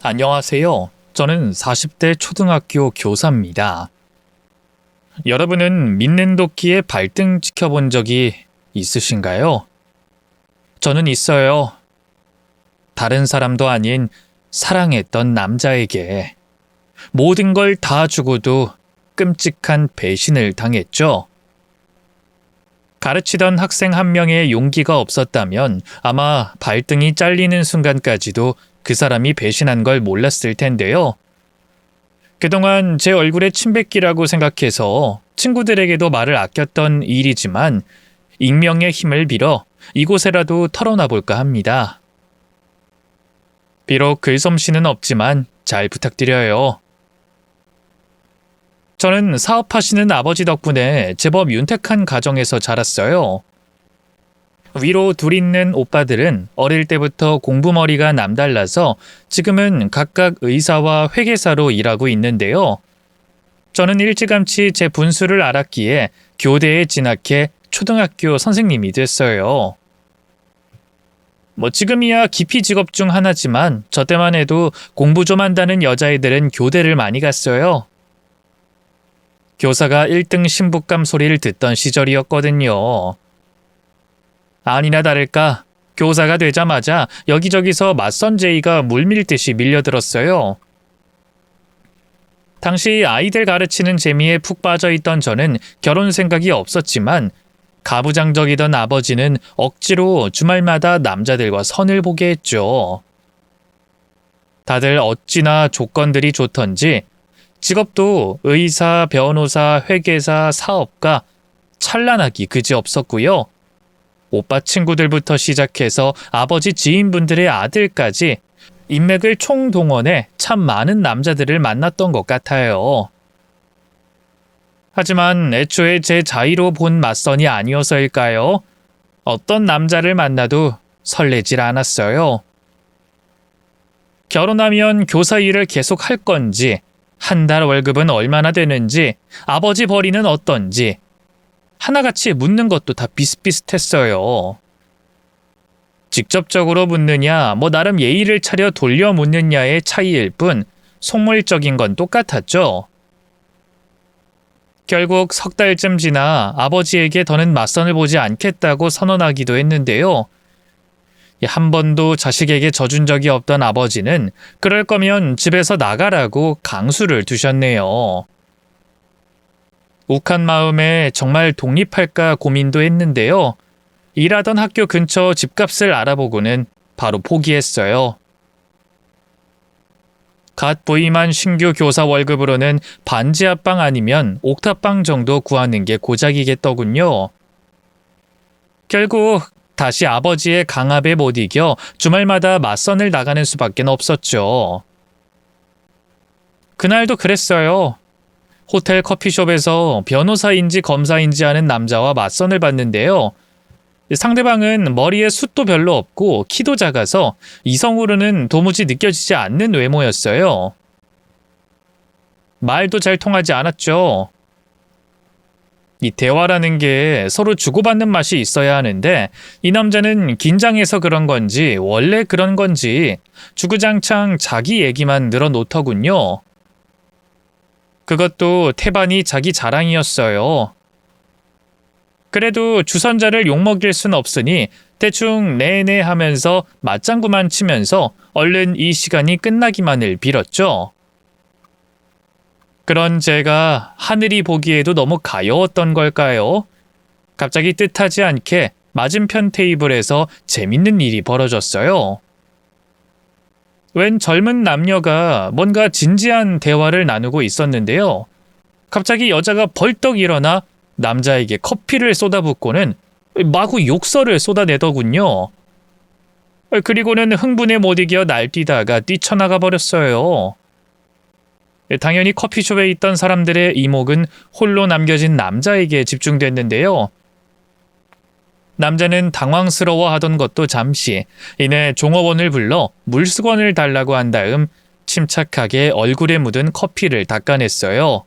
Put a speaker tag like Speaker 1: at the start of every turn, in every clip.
Speaker 1: 안녕하세요. 저는 40대 초등학교 교사입니다. 여러분은 믿는 도끼의 발등 지켜본 적이 있으신가요? 저는 있어요. 다른 사람도 아닌 사랑했던 남자에게 모든 걸 다 주고도 끔찍한 배신을 당했죠. 가르치던 학생 한 명의 용기가 없었다면 아마 발등이 잘리는 순간까지도 그 사람이 배신한 걸 몰랐을 텐데요. 그동안 제 얼굴에 침 뱉기라고 생각해서 친구들에게도 말을 아꼈던 일이지만 익명의 힘을 빌어 이곳에라도 털어놔 볼까 합니다. 비록 글솜씨는 없지만 잘 부탁드려요. 저는 사업하시는 아버지 덕분에 제법 윤택한 가정에서 자랐어요. 위로 둘 있는 오빠들은 어릴 때부터 공부머리가 남달라서 지금은 각각 의사와 회계사로 일하고 있는데요. 저는 일찌감치 제 분수를 알았기에 교대에 진학해 초등학교 선생님이 됐어요. 지금이야 기피 직업 중 하나지만 저 때만 해도 공부 좀 한다는 여자애들은 교대를 많이 갔어요. 교사가 1등 신부감 소리를 듣던 시절이었거든요. 아니나 다를까 교사가 되자마자 여기저기서 맞선 제의가 물밀듯이 밀려들었어요. 당시 아이들 가르치는 재미에 푹 빠져있던 저는 결혼 생각이 없었지만 가부장적이던 아버지는 억지로 주말마다 남자들과 선을 보게 했죠. 다들 어찌나 조건들이 좋던지 직업도 의사, 변호사, 회계사, 사업가 찬란하기 그지없었고요. 오빠 친구들부터 시작해서 아버지 지인분들의 아들까지 인맥을 총동원해 참 많은 남자들을 만났던 것 같아요. 하지만 애초에 제 자의로 본 맞선이 아니어서일까요? 어떤 남자를 만나도 설레질 않았어요. 결혼하면 교사 일을 계속 할 건지, 한 달 월급은 얼마나 되는지, 아버지 벌이는 어떤지, 하나같이 묻는 것도 다 비슷비슷했어요. 직접적으로 묻느냐, 나름 예의를 차려 돌려 묻느냐의 차이일 뿐 속물적인 건 똑같았죠. 결국 석 달쯤 지나 아버지에게 더는 맞선을 보지 않겠다고 선언하기도 했는데요. 한 번도 자식에게 져준 적이 없던 아버지는 그럴 거면 집에서 나가라고 강수를 두셨네요. 욱한 마음에 정말 독립할까 고민도 했는데요. 일하던 학교 근처 집값을 알아보고는 바로 포기했어요. 갓 부임한 신규 교사 월급으로는 반지하방 아니면 옥탑방 정도 구하는 게 고작이겠더군요. 결국 다시 아버지의 강압에 못 이겨 주말마다 맞선을 나가는 수밖에 없었죠. 그날도 그랬어요. 호텔 커피숍에서 변호사인지 검사인지 하는 남자와 맞선을 봤는데요. 상대방은 머리에 숱도 별로 없고 키도 작아서 이성으로는 도무지 느껴지지 않는 외모였어요. 말도 잘 통하지 않았죠. 이 대화라는 게 서로 주고받는 맛이 있어야 하는데 이 남자는 긴장해서 그런 건지 원래 그런 건지 주구장창 자기 얘기만 늘어놓더군요. 그것도 태반이 자기 자랑이었어요. 그래도 주선자를 욕먹일 순 없으니 대충 네네 하면서 맞장구만 치면서 얼른 이 시간이 끝나기만을 빌었죠. 그런 제가 하늘이 보기에도 너무 가여웠던 걸까요? 갑자기 뜻하지 않게 맞은편 테이블에서 재밌는 일이 벌어졌어요. 웬 젊은 남녀가 뭔가 진지한 대화를 나누고 있었는데요. 갑자기 여자가 벌떡 일어나 남자에게 커피를 쏟아붓고는 마구 욕설을 쏟아내더군요. 그리고는 흥분에 못 이겨 날뛰다가 뛰쳐나가 버렸어요. 당연히 커피숍에 있던 사람들의 이목은 홀로 남겨진 남자에게 집중됐는데요. 남자는 당황스러워하던 것도 잠시 이내 종업원을 불러 물수건을 달라고 한 다음 침착하게 얼굴에 묻은 커피를 닦아냈어요.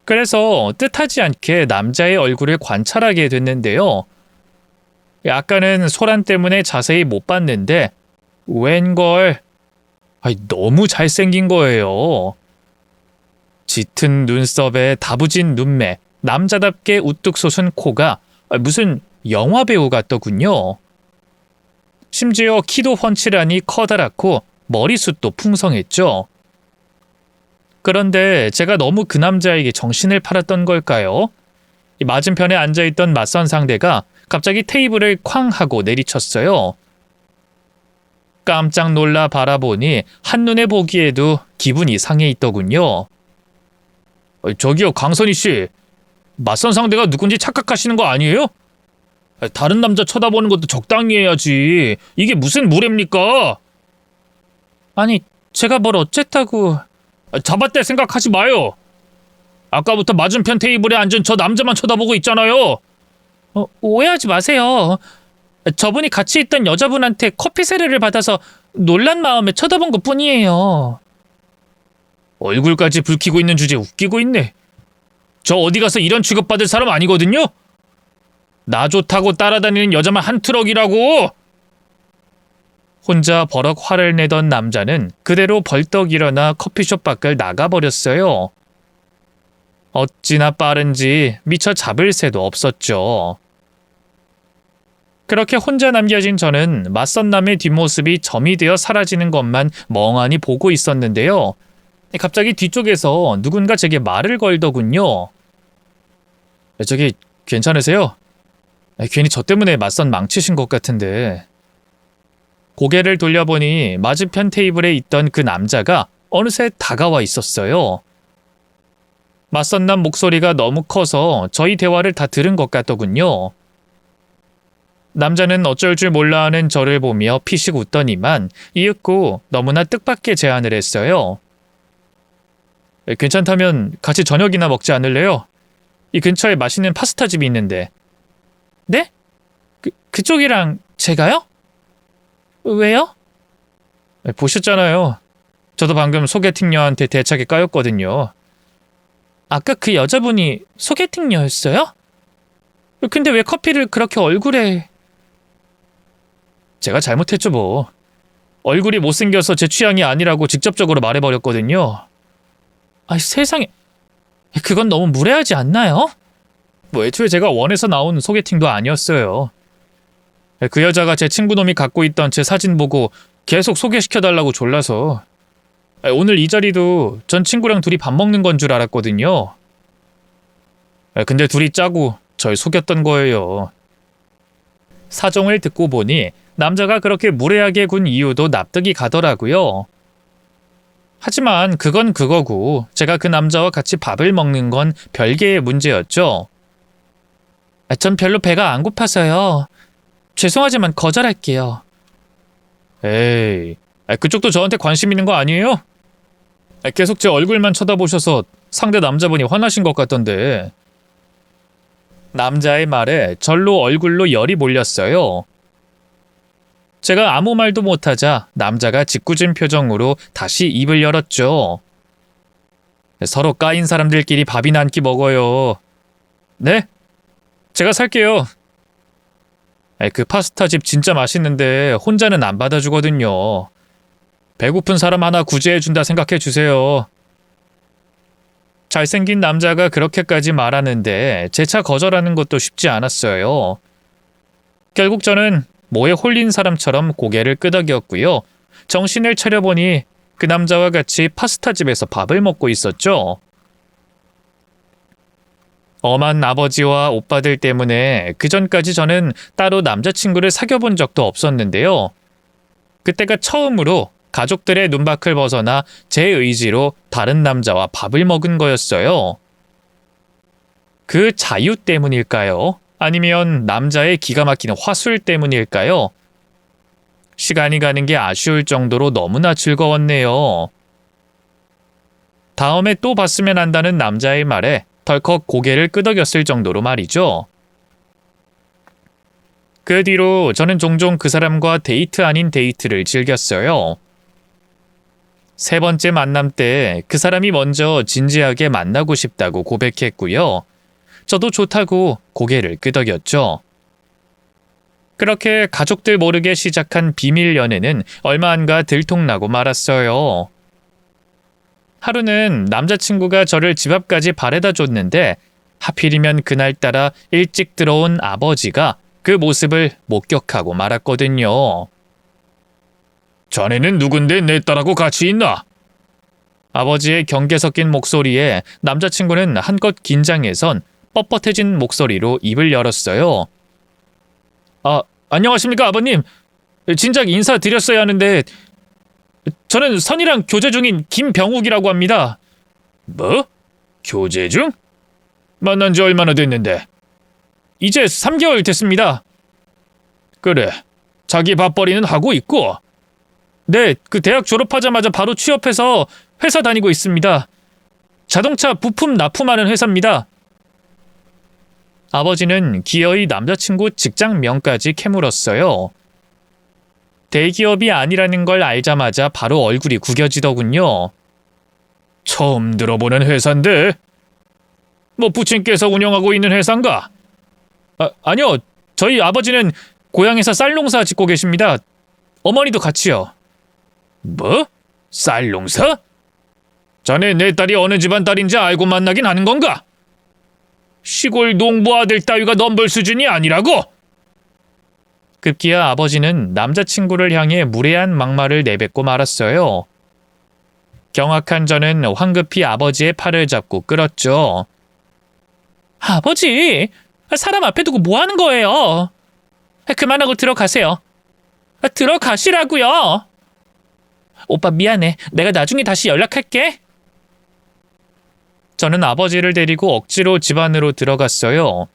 Speaker 1: 그래서 뜻하지 않게 남자의 얼굴을 관찰하게 됐는데요. 아까는 소란 때문에 자세히 못 봤는데 웬걸 너무 잘생긴 거예요. 짙은 눈썹에 다부진 눈매, 남자답게 우뚝 솟은 코가 무슨 영화배우 같더군요. 심지어 키도 훤칠하니 커다랗고 머리숱도 풍성했죠. 그런데 제가 너무 그 남자에게 정신을 팔았던 걸까요? 맞은편에 앉아있던 맞선 상대가 갑자기 테이블을 쾅 하고 내리쳤어요. 깜짝 놀라 바라보니 한눈에 보기에도 기분이 상해 있더군요. 저기요, 강선희 씨. 맞선 상대가 누군지 착각하시는 거 아니에요? 다른 남자 쳐다보는 것도 적당히 해야지. 이게 무슨 무례입니까? 아니, 제가 뭘 어쨌다고. 잡았대 생각하지 마요. 아까부터 맞은편 테이블에 앉은 저 남자만 쳐다보고 있잖아요. 오해하지 마세요. 저분이 같이 있던 여자분한테 커피 세례를 받아서 놀란 마음에 쳐다본 것뿐이에요. 얼굴까지 붉히고 있는 주제에 웃기고 있네. 저 어디 가서 이런 취급받을 사람 아니거든요? 나 좋다고 따라다니는 여자만 한 트럭이라고! 혼자 버럭 화를 내던 남자는 그대로 벌떡 일어나 커피숍 밖을 나가버렸어요. 어찌나 빠른지 미처 잡을 새도 없었죠. 그렇게 혼자 남겨진 저는 맞선 남의 뒷모습이 점이 되어 사라지는 것만 멍하니 보고 있었는데요. 갑자기 뒤쪽에서 누군가 제게 말을 걸더군요. 저기 괜찮으세요? 괜히 저 때문에 맞선 망치신 것 같은데. 고개를 돌려보니 맞은편 테이블에 있던 그 남자가 어느새 다가와 있었어요. 맞선 남 목소리가 너무 커서 저희 대화를 다 들은 것 같더군요. 남자는 어쩔 줄 몰라 하는 저를 보며 피식 웃더니만 이윽고 너무나 뜻밖의 제안을 했어요. 괜찮다면 같이 저녁이나 먹지 않을래요? 이 근처에 맛있는 파스타 집이 있는데. 네? 그쪽이랑 제가요? 왜요? 보셨잖아요. 저도 방금 소개팅녀한테 대차게 까였거든요. 아까 그 여자분이 소개팅녀였어요? 근데 왜 커피를 그렇게 얼굴에... 제가 잘못했죠 뭐. 얼굴이 못생겨서 제 취향이 아니라고 직접적으로 말해버렸거든요. 세상에... 그건 너무 무례하지 않나요? 애초에 제가 원해서 나온 소개팅도 아니었어요. 그 여자가 제 친구놈이 갖고 있던 제 사진 보고 계속 소개시켜달라고 졸라서. 오늘 이 자리도 전 친구랑 둘이 밥 먹는 건 줄 알았거든요. 근데 둘이 짜고 절 속였던 거예요. 사정을 듣고 보니 남자가 그렇게 무례하게 군 이유도 납득이 가더라고요. 하지만 그건 그거고 제가 그 남자와 같이 밥을 먹는 건 별개의 문제였죠. 전 별로 배가 안 고파서요. 죄송하지만 거절할게요. 에이, 그쪽도 저한테 관심 있는 거 아니에요? 계속 제 얼굴만 쳐다보셔서 상대 남자분이 화나신 것 같던데. 남자의 말에 절로 얼굴로 열이 몰렸어요. 제가 아무 말도 못하자 남자가 짓궂은 표정으로 다시 입을 열었죠. 서로 까인 사람들끼리 밥이나 한 끼 먹어요. 네? 제가 살게요. 그 파스타 집 진짜 맛있는데 혼자는 안 받아주거든요. 배고픈 사람 하나 구제해준다 생각해 주세요. 잘생긴 남자가 그렇게까지 말하는데 재차 거절하는 것도 쉽지 않았어요. 결국 저는 모에 홀린 사람처럼 고개를 끄덕였고요. 정신을 차려보니 그 남자와 같이 파스타 집에서 밥을 먹고 있었죠. 엄한 아버지와 오빠들 때문에 그전까지 저는 따로 남자친구를 사귀어본 적도 없었는데요. 그때가 처음으로 가족들의 눈밖을 벗어나 제 의지로 다른 남자와 밥을 먹은 거였어요. 그 자유 때문일까요? 아니면 남자의 기가 막히는 화술 때문일까요? 시간이 가는 게 아쉬울 정도로 너무나 즐거웠네요. 다음에 또 봤으면 한다는 남자의 말에 덜컥 고개를 끄덕였을 정도로 말이죠. 그 뒤로 저는 종종 그 사람과 데이트 아닌 데이트를 즐겼어요. 세 번째 만남 때 그 사람이 먼저 진지하게 만나고 싶다고 고백했고요. 저도 좋다고 고개를 끄덕였죠. 그렇게 가족들 모르게 시작한 비밀 연애는 얼마 안가 들통나고 말았어요. 하루는 남자친구가 저를 집 앞까지 바래다 줬는데 하필이면 그날따라 일찍 들어온 아버지가 그 모습을 목격하고 말았거든요. 자네는 누군데 내 딸하고 같이 있나? 아버지의 경계 섞인 목소리에 남자친구는 한껏 긴장해선 뻣뻣해진 목소리로 입을 열었어요. 안녕하십니까 아버님. 진작 인사드렸어야 하는데 저는 선이랑 교제 중인 김병욱이라고 합니다. 뭐? 교제 중? 만난 지 얼마나 됐는데? 이제 3개월 됐습니다. 그래, 자기 밥벌이는 하고 있고? 네, 그 대학 졸업하자마자 바로 취업해서 회사 다니고 있습니다. 자동차 부품 납품하는 회사입니다. 아버지는 기어이 남자친구 직장명까지 캐물었어요. 대기업이 아니라는 걸 알자마자 바로 얼굴이 구겨지더군요. 처음 들어보는 회사인데? 뭐 부친께서 운영하고 있는 회사인가? 아니요. 저희 아버지는 고향에서 쌀 농사 짓고 계십니다. 어머니도 같이요. 뭐? 쌀 농사? 자네 내 딸이 어느 집안 딸인지 알고 만나긴 하는 건가? 시골 농부 아들 따위가 넘볼 수준이 아니라고? 급기야 아버지는 남자친구를 향해 무례한 막말을 내뱉고 말았어요. 경악한 저는 황급히 아버지의 팔을 잡고 끌었죠. 아버지, 사람 앞에 두고 뭐 하는 거예요? 그만하고 들어가세요. 들어가시라고요. 오빠 미안해. 내가 나중에 다시 연락할게. 저는 아버지를 데리고 억지로 집 안으로 들어갔어요.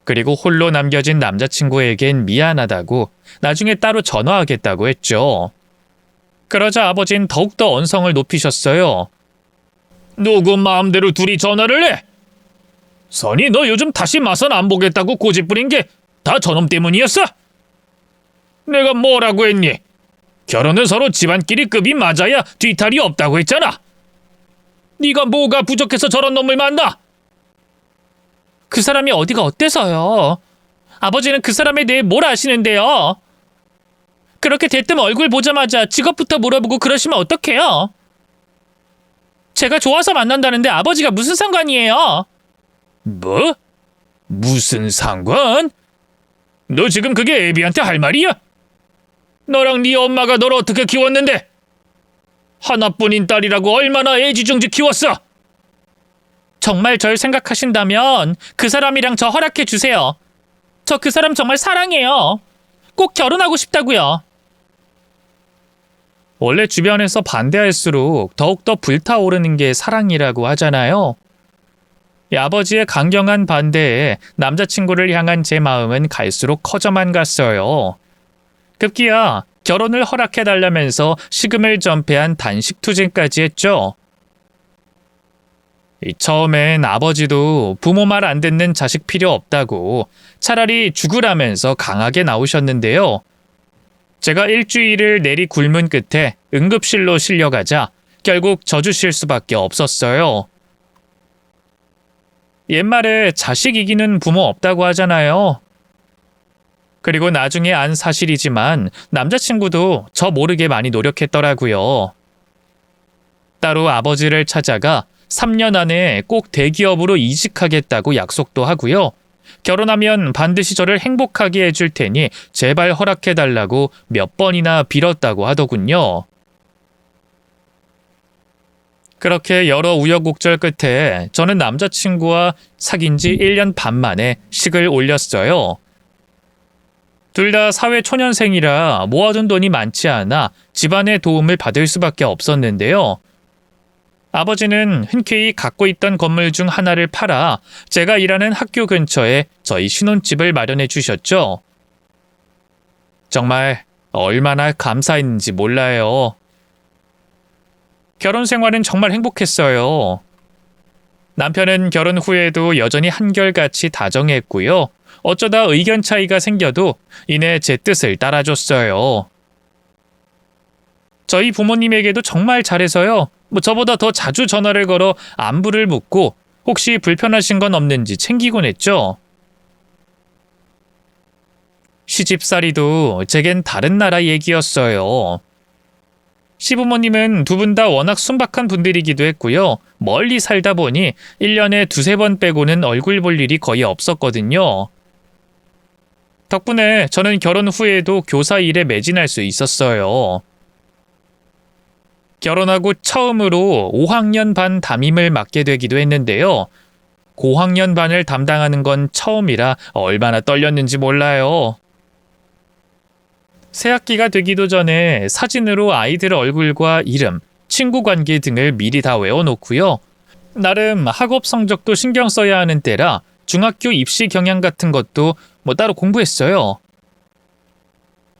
Speaker 1: 그리고 홀로 남겨진 남자친구에겐 미안하다고 나중에 따로 전화하겠다고 했죠. 그러자 아버진 더욱더 언성을 높이셨어요. 누구 마음대로 둘이 전화를 해? 선이 너 요즘 다시 마선 안 보겠다고 고집부린 게 다 저놈 때문이었어? 내가 뭐라고 했니? 결혼은 서로 집안끼리 급이 맞아야 뒤탈이 없다고 했잖아. 네가 뭐가 부족해서 저런 놈을 만나? 그 사람이 어디가 어때서요? 아버지는 그 사람에 대해 뭘 아시는데요? 그렇게 대뜸 얼굴 보자마자 직업부터 물어보고 그러시면 어떡해요? 제가 좋아서 만난다는데 아버지가 무슨 상관이에요? 뭐? 무슨 상관? 너 지금 그게 애비한테 할 말이야? 너랑 네 엄마가 너를 어떻게 키웠는데? 하나뿐인 딸이라고 얼마나 애지중지 키웠어? 정말 절 생각하신다면 그 사람이랑 저 허락해 주세요. 저 그 사람 정말 사랑해요. 꼭 결혼하고 싶다고요. 원래 주변에서 반대할수록 더욱더 불타오르는 게 사랑이라고 하잖아요. 이 아버지의 강경한 반대에 남자친구를 향한 제 마음은 갈수록 커져만 갔어요. 급기야 결혼을 허락해달라면서 식음을 전폐한 단식 투쟁까지 했죠. 처음엔 아버지도 부모 말 안 듣는 자식 필요 없다고 차라리 죽으라면서 강하게 나오셨는데요. 제가 일주일을 내리 굶은 끝에 응급실로 실려가자 결국 져주실 수밖에 없었어요. 옛말에 자식 이기는 부모 없다고 하잖아요. 그리고 나중에 안 사실이지만 남자친구도 저 모르게 많이 노력했더라고요. 따로 아버지를 찾아가 3년 안에 꼭 대기업으로 이직하겠다고 약속도 하고요. 결혼하면 반드시 저를 행복하게 해줄 테니 제발 허락해달라고 몇 번이나 빌었다고 하더군요. 그렇게 여러 우여곡절 끝에 저는 남자친구와 사귄 지 1년 반 만에 식을 올렸어요. 둘 다 사회 초년생이라 모아둔 돈이 많지 않아 집안의 도움을 받을 수밖에 없었는데요. 아버지는 흔쾌히 갖고 있던 건물 중 하나를 팔아 제가 일하는 학교 근처에 저희 신혼집을 마련해 주셨죠. 정말 얼마나 감사했는지 몰라요. 결혼 생활은 정말 행복했어요. 남편은 결혼 후에도 여전히 한결같이 다정했고요. 어쩌다 의견 차이가 생겨도 이내 제 뜻을 따라줬어요. 저희 부모님에게도 정말 잘해서요. 저보다 더 자주 전화를 걸어 안부를 묻고 혹시 불편하신 건 없는지 챙기곤 했죠. 시집살이도 제겐 다른 나라 얘기였어요. 시부모님은 두 분 다 워낙 순박한 분들이기도 했고요. 멀리 살다 보니 1년에 두세 번 빼고는 얼굴 볼 일이 거의 없었거든요. 덕분에 저는 결혼 후에도 교사 일에 매진할 수 있었어요. 결혼하고 처음으로 5학년 반 담임을 맡게 되기도 했는데요. 고학년 반을 담당하는 건 처음이라 얼마나 떨렸는지 몰라요. 새학기가 되기도 전에 사진으로 아이들 얼굴과 이름, 친구 관계 등을 미리 다 외워놓고요. 나름 학업 성적도 신경 써야 하는 때라 중학교 입시 경향 같은 것도 따로 공부했어요.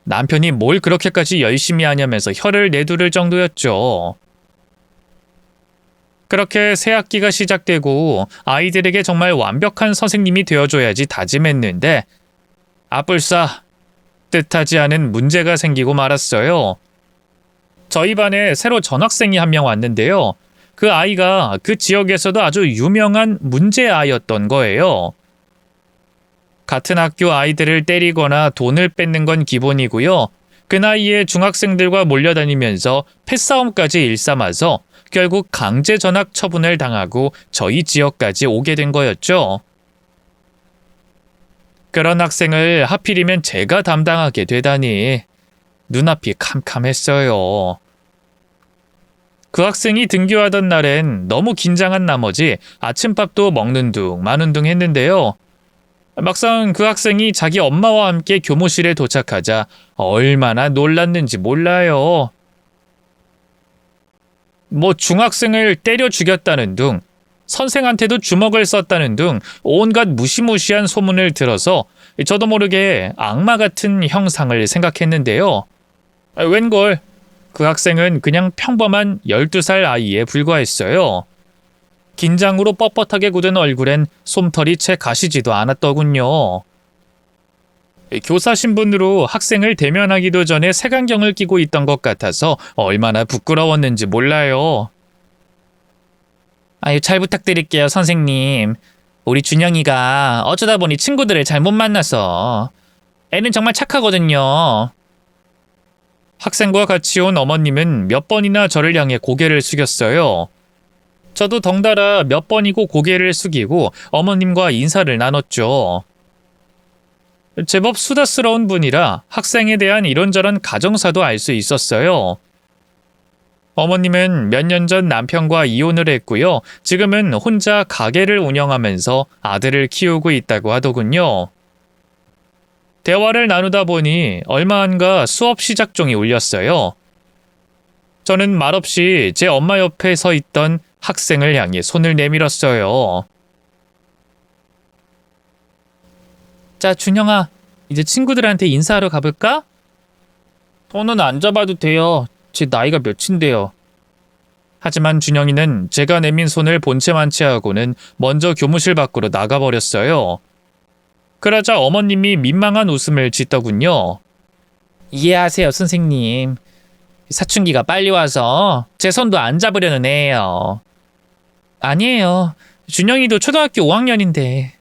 Speaker 1: 남편이 뭘 그렇게까지 열심히 하냐면서 혀를 내두를 정도였죠. 그렇게 새학기가 시작되고 아이들에게 정말 완벽한 선생님이 되어줘야지 다짐했는데 아뿔싸 뜻하지 않은 문제가 생기고 말았어요. 저희 반에 새로 전학생이 한 명 왔는데요. 그 아이가 그 지역에서도 아주 유명한 문제아였던 거예요. 같은 학교 아이들을 때리거나 돈을 뺏는 건 기본이고요. 그 나이에 중학생들과 몰려다니면서 패싸움까지 일삼아서 결국 강제 전학 처분을 당하고 저희 지역까지 오게 된 거였죠. 그런 학생을 하필이면 제가 담당하게 되다니 눈앞이 캄캄했어요. 그 학생이 등교하던 날엔 너무 긴장한 나머지 아침밥도 먹는 둥 마는 둥 했는데요. 막상 그 학생이 자기 엄마와 함께 교무실에 도착하자 얼마나 놀랐는지 몰라요. 중학생을 때려 죽였다는 둥, 선생한테도 주먹을 썼다는 등 온갖 무시무시한 소문을 들어서 저도 모르게 악마 같은 형상을 생각했는데요. 웬걸 그 학생은 그냥 평범한 12살 아이에 불과했어요. 긴장으로 뻣뻣하게 굳은 얼굴엔 솜털이 채 가시지도 않았더군요. 교사 신분으로 학생을 대면하기도 전에 색안경을 끼고 있던 것 같아서 얼마나 부끄러웠는지 몰라요. 아유, 잘 부탁드릴게요, 선생님. 우리 준영이가 어쩌다 보니 친구들을 잘못 만나서. 애는 정말 착하거든요. 학생과 같이 온 어머님은 몇 번이나 저를 향해 고개를 숙였어요. 저도 덩달아 몇 번이고 고개를 숙이고 어머님과 인사를 나눴죠. 제법 수다스러운 분이라 학생에 대한 이런저런 가정사도 알 수 있었어요. 어머님은 몇 년 전 남편과 이혼을 했고요. 지금은 혼자 가게를 운영하면서 아들을 키우고 있다고 하더군요. 대화를 나누다 보니 얼마 안가 수업 시작종이 울렸어요. 저는 말없이 제 엄마 옆에 서 있던 학생을 향해 손을 내밀었어요. 자, 준영아, 이제 친구들한테 인사하러 가볼까? 손은 안 잡아도 돼요. 제 나이가 몇인데요. 하지만 준영이는 제가 내민 손을 본체만 취하고는 먼저 교무실 밖으로 나가버렸어요. 그러자 어머님이 민망한 웃음을 짓더군요. 이해하세요, 선생님. 사춘기가 빨리 와서 제 손도 안 잡으려는 애예요. 아니에요. 준영이도 초등학교 5학년인데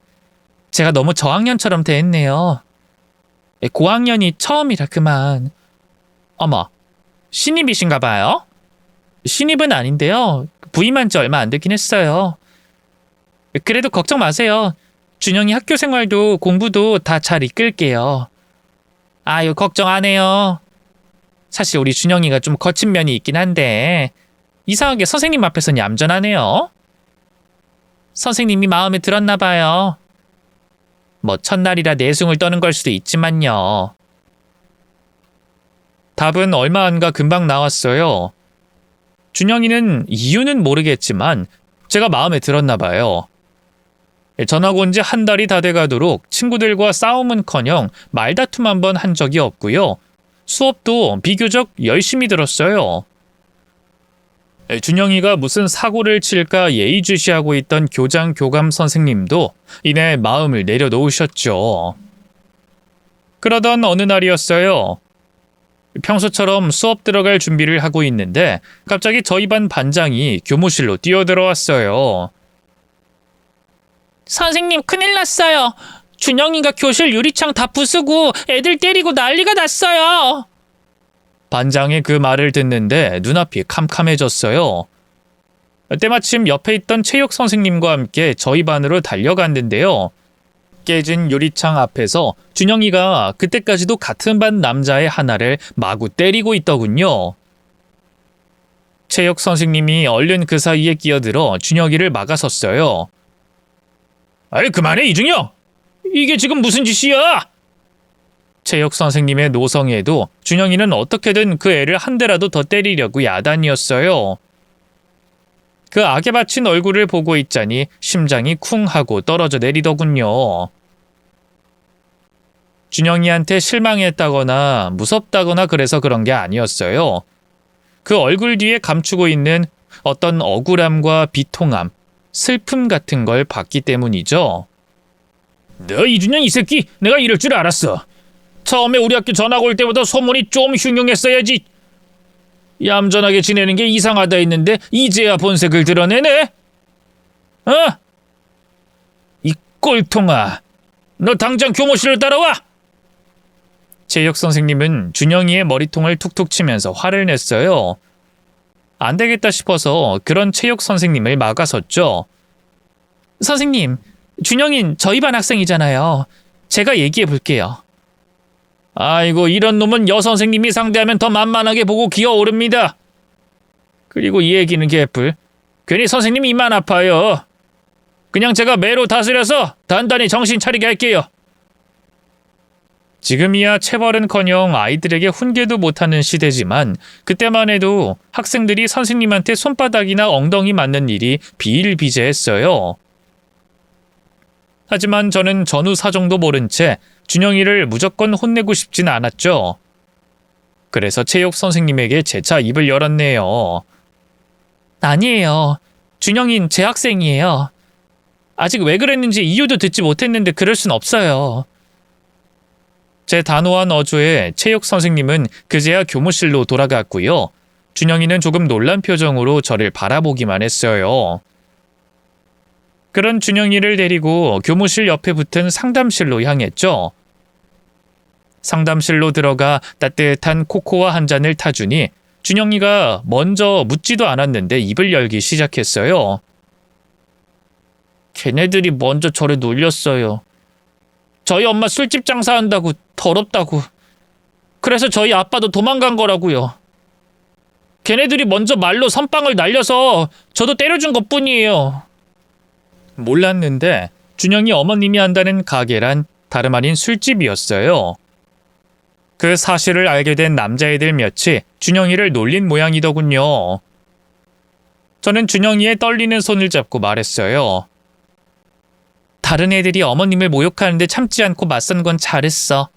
Speaker 1: 제가 너무 저학년처럼 대했네요. 고학년이 처음이라 그만. 어머, 신입이신가 봐요? 신입은 아닌데요. 부임한 지 얼마 안 되긴 했어요. 그래도 걱정 마세요. 준영이 학교 생활도 공부도 다 잘 이끌게요. 아유, 걱정 안 해요. 사실 우리 준영이가 좀 거친 면이 있긴 한데 이상하게 선생님 앞에서는 얌전하네요. 선생님이 마음에 들었나 봐요. 첫날이라 내숭을 떠는 걸 수도 있지만요. 답은 얼마 안가 금방 나왔어요. 준영이는 이유는 모르겠지만 제가 마음에 들었나 봐요. 전학 온 지 한 달이 다 돼가도록 친구들과 싸움은커녕 말다툼 한 번 한 적이 없고요. 수업도 비교적 열심히 들었어요. 준영이가 무슨 사고를 칠까 예의주시하고 있던 교장 교감 선생님도 이내 마음을 내려놓으셨죠. 그러던 어느 날이었어요. 평소처럼 수업 들어갈 준비를 하고 있는데 갑자기 저희 반 반장이 교무실로 뛰어들어왔어요. 선생님, 큰일 났어요. 준영이가 교실 유리창 다 부수고 애들 때리고 난리가 났어요. 반장의 그 말을 듣는데 눈앞이 캄캄해졌어요. 때마침 옆에 있던 체육 선생님과 함께 저희 반으로 달려갔는데요. 깨진 유리창 앞에서 준영이가 그때까지도 같은 반 남자의 하나를 마구 때리고 있더군요. 체육 선생님이 얼른 그 사이에 끼어들어 준영이를 막아섰어요. 아이, 그만해 이준영! 이게 지금 무슨 짓이야? 체육 선생님의 노성에도 준영이는 어떻게든 그 애를 한 대라도 더 때리려고 야단이었어요. 그 악에 받친 얼굴을 보고 있자니 심장이 쿵 하고 떨어져 내리더군요. 준영이한테 실망했다거나 무섭다거나 그래서 그런 게 아니었어요. 그 얼굴 뒤에 감추고 있는 어떤 억울함과 비통함, 슬픔 같은 걸 봤기 때문이죠. 너 이준영 이 새끼, 내가 이럴 줄 알았어. 처음에 우리 학교 전학 올 때보다 소문이 좀 흉흉했어야지. 얌전하게 지내는 게 이상하다 했는데 이제야 본색을 드러내네. 어? 이 꼴통아, 너 당장 교무실로 따라와. 체육 선생님은 준영이의 머리통을 툭툭 치면서 화를 냈어요. 안 되겠다 싶어서 그런 체육 선생님을 막아섰죠. 선생님, 준영인 저희 반 학생이잖아요. 제가 얘기해 볼게요. 아이고, 이런 놈은 여 선생님이 상대하면 더 만만하게 보고 기어오릅니다. 그리고 이 얘기는 개뿔. 괜히 선생님이 입만 아파요. 그냥 제가 매로 다스려서 단단히 정신 차리게 할게요. 지금이야 체벌은커녕 아이들에게 훈계도 못하는 시대지만 그때만 해도 학생들이 선생님한테 손바닥이나 엉덩이 맞는 일이 비일비재했어요. 하지만 저는 전후 사정도 모른 채 준영이를 무조건 혼내고 싶진 않았죠. 그래서 체육 선생님에게 재차 입을 열었네요. 아니에요. 준영인 제 학생이에요. 아직 왜 그랬는지 이유도 듣지 못했는데 그럴 순 없어요. 제 단호한 어조에 체육 선생님은 그제야 교무실로 돌아갔고요. 준영이는 조금 놀란 표정으로 저를 바라보기만 했어요. 그런 준영이를 데리고 교무실 옆에 붙은 상담실로 향했죠. 상담실로 들어가 따뜻한 코코아 한 잔을 타주니 준영이가 먼저 묻지도 않았는데 입을 열기 시작했어요. 걔네들이 먼저 저를 놀렸어요. 저희 엄마 술집 장사한다고 더럽다고. 그래서 저희 아빠도 도망간 거라고요. 걔네들이 먼저 말로 선빵을 날려서 저도 때려준 것뿐이에요. 몰랐는데 준영이 어머님이 한다는 가게란 다름 아닌 술집이었어요. 그 사실을 알게 된 남자애들 몇이 준영이를 놀린 모양이더군요. 저는 준영이의 떨리는 손을 잡고 말했어요. 다른 애들이 어머님을 모욕하는데 참지 않고 맞선 건 잘했어.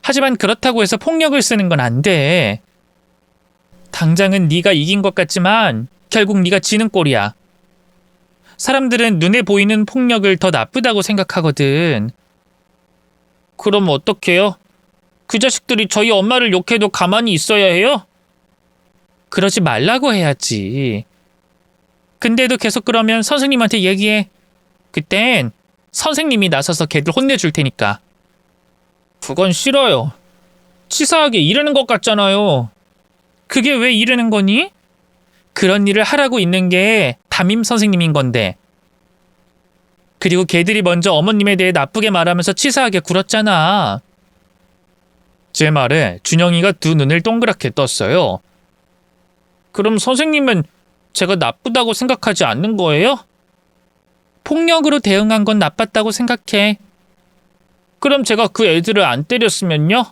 Speaker 1: 하지만 그렇다고 해서 폭력을 쓰는 건 안 돼. 당장은 네가 이긴 것 같지만 결국 네가 지는 꼴이야. 사람들은 눈에 보이는 폭력을 더 나쁘다고 생각하거든. 그럼 어떡해요? 그 자식들이 저희 엄마를 욕해도 가만히 있어야 해요? 그러지 말라고 해야지. 근데도 계속 그러면 선생님한테 얘기해. 그땐 선생님이 나서서 걔들 혼내줄 테니까. 그건 싫어요. 치사하게 이러는 것 같잖아요. 그게 왜 이러는 거니? 그런 일을 하라고 있는 게 담임 선생님인 건데. 그리고 걔들이 먼저 어머님에 대해 나쁘게 말하면서 치사하게 굴었잖아. 제 말에 준영이가 두 눈을 동그랗게 떴어요. 그럼 선생님은 제가 나쁘다고 생각하지 않는 거예요? 폭력으로 대응한 건 나빴다고 생각해. 그럼 제가 그 애들을 안 때렸으면요?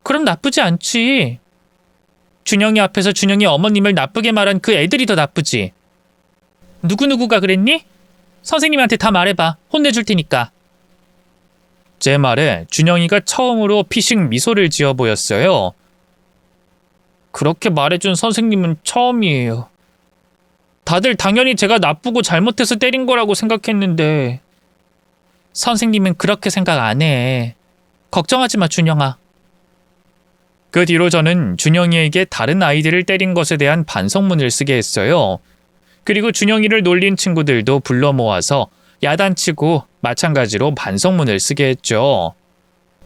Speaker 1: 그럼 나쁘지 않지. 준영이 앞에서 준영이 어머님을 나쁘게 말한 그 애들이 더 나쁘지. 누구누구가 그랬니? 선생님한테 다 말해봐. 혼내줄 테니까. 제 말에 준영이가 처음으로 피식 미소를 지어 보였어요. 그렇게 말해준 선생님은 처음이에요. 다들 당연히 제가 나쁘고 잘못해서 때린 거라고 생각했는데 선생님은 그렇게 생각 안 해. 걱정하지 마, 준영아. 그 뒤로 저는 준영이에게 다른 아이들을 때린 것에 대한 반성문을 쓰게 했어요. 그리고 준영이를 놀린 친구들도 불러 모아서 야단치고 마찬가지로 반성문을 쓰게 했죠.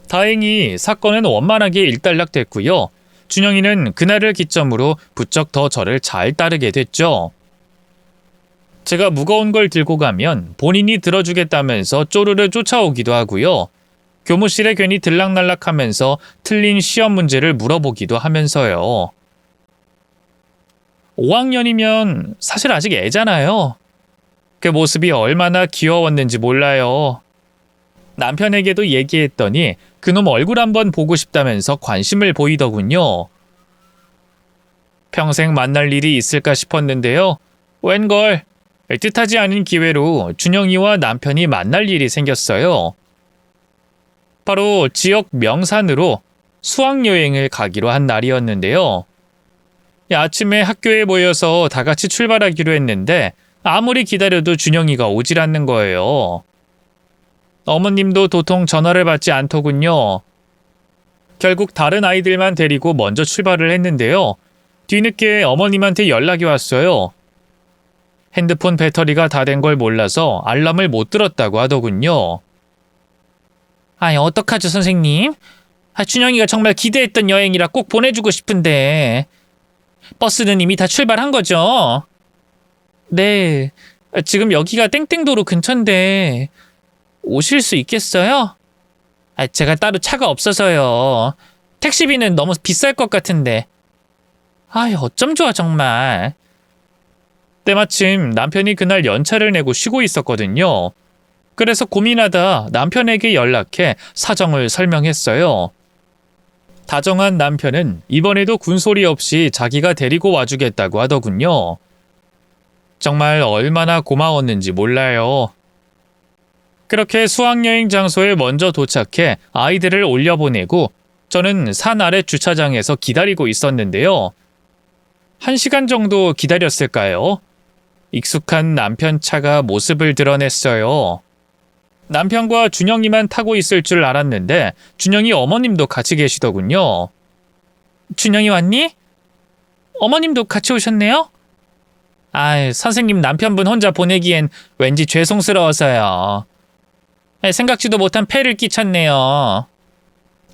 Speaker 1: 다행히 사건은 원만하게 일단락됐고요. 준영이는 그날을 기점으로 부쩍 더 저를 잘 따르게 됐죠. 제가 무거운 걸 들고 가면 본인이 들어주겠다면서 쪼르르 쫓아오기도 하고요. 교무실에 괜히 들락날락하면서 틀린 시험 문제를 물어보기도 하면서요. 5학년이면 사실 아직 애잖아요. 그 모습이 얼마나 귀여웠는지 몰라요. 남편에게도 얘기했더니 그놈 얼굴 한번 보고 싶다면서 관심을 보이더군요. 평생 만날 일이 있을까 싶었는데요. 웬걸 뜻하지 않은 기회로 준영이와 남편이 만날 일이 생겼어요. 바로 지역 명산으로 수학여행을 가기로 한 날이었는데요. 아침에 학교에 모여서 다 같이 출발하기로 했는데 아무리 기다려도 준영이가 오질 않는 거예요. 어머님도 도통 전화를 받지 않더군요. 결국 다른 아이들만 데리고 먼저 출발을 했는데요. 뒤늦게 어머님한테 연락이 왔어요. 핸드폰 배터리가 다 된 걸 몰라서 알람을 못 들었다고 하더군요. 어떡하죠, 선생님? 준영이가 정말 기대했던 여행이라 꼭 보내주고 싶은데. 버스는 이미 다 출발한 거죠? 네, 지금 여기가 땡땡도로 근처인데 오실 수 있겠어요? 제가 따로 차가 없어서요. 택시비는 너무 비쌀 것 같은데. 어쩜 좋아 정말. 때마침 남편이 그날 연차를 내고 쉬고 있었거든요. 그래서 고민하다 남편에게 연락해 사정을 설명했어요. 다정한 남편은 이번에도 군소리 없이 자기가 데리고 와주겠다고 하더군요. 정말 얼마나 고마웠는지 몰라요. 그렇게 수학여행 장소에 먼저 도착해 아이들을 올려보내고 저는 산 아래 주차장에서 기다리고 있었는데요. 1시간 정도 기다렸을까요? 익숙한 남편 차가 모습을 드러냈어요. 남편과 준영이만 타고 있을 줄 알았는데 준영이 어머님도 같이 계시더군요. 준영이 왔니? 어머님도 같이 오셨네요? 선생님 남편분 혼자 보내기엔 왠지 죄송스러워서요. 생각지도 못한 폐를 끼쳤네요.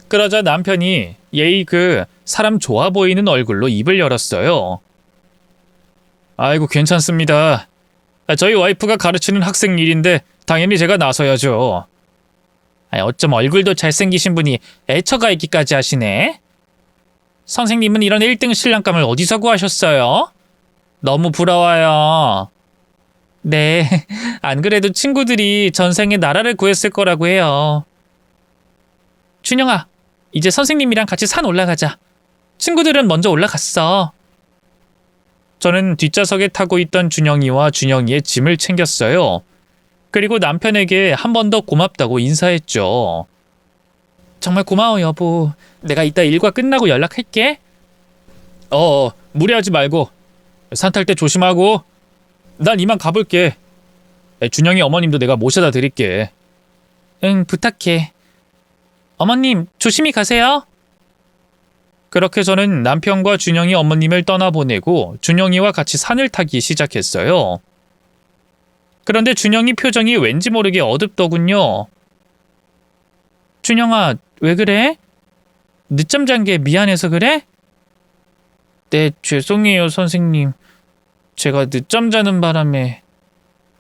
Speaker 1: 그러자 남편이 예의 사람 좋아 보이는 얼굴로 입을 열었어요. 아이고 괜찮습니다. 저희 와이프가 가르치는 학생 일인데 당연히 제가 나서야죠. 어쩜 얼굴도 잘생기신 분이 애처가 있기까지 하시네. 선생님은 이런 1등 신랑감을 어디서 구하셨어요? 너무 부러워요. 네, 안 그래도 친구들이 전생에 나라를 구했을 거라고 해요. 준영아, 이제 선생님이랑 같이 산 올라가자. 친구들은 먼저 올라갔어. 저는 뒷좌석에 타고 있던 준영이와 준영이의 짐을 챙겼어요. 그리고 남편에게 한 번 더 고맙다고 인사했죠. 정말 고마워 여보. 내가 이따 일과 끝나고 연락할게. 무리하지 말고 산 탈 때 조심하고. 난 이만 가볼게. 준영이 어머님도 내가 모셔다 드릴게. 응, 부탁해. 어머님, 조심히 가세요. 그렇게 저는 남편과 준영이 어머님을 떠나보내고 준영이와 같이 산을 타기 시작했어요. 그런데 준영이 표정이 왠지 모르게 어둡더군요. 준영아, 왜 그래? 늦잠 잔 게 미안해서 그래? 네, 죄송해요, 선생님. 제가 늦잠 자는 바람에.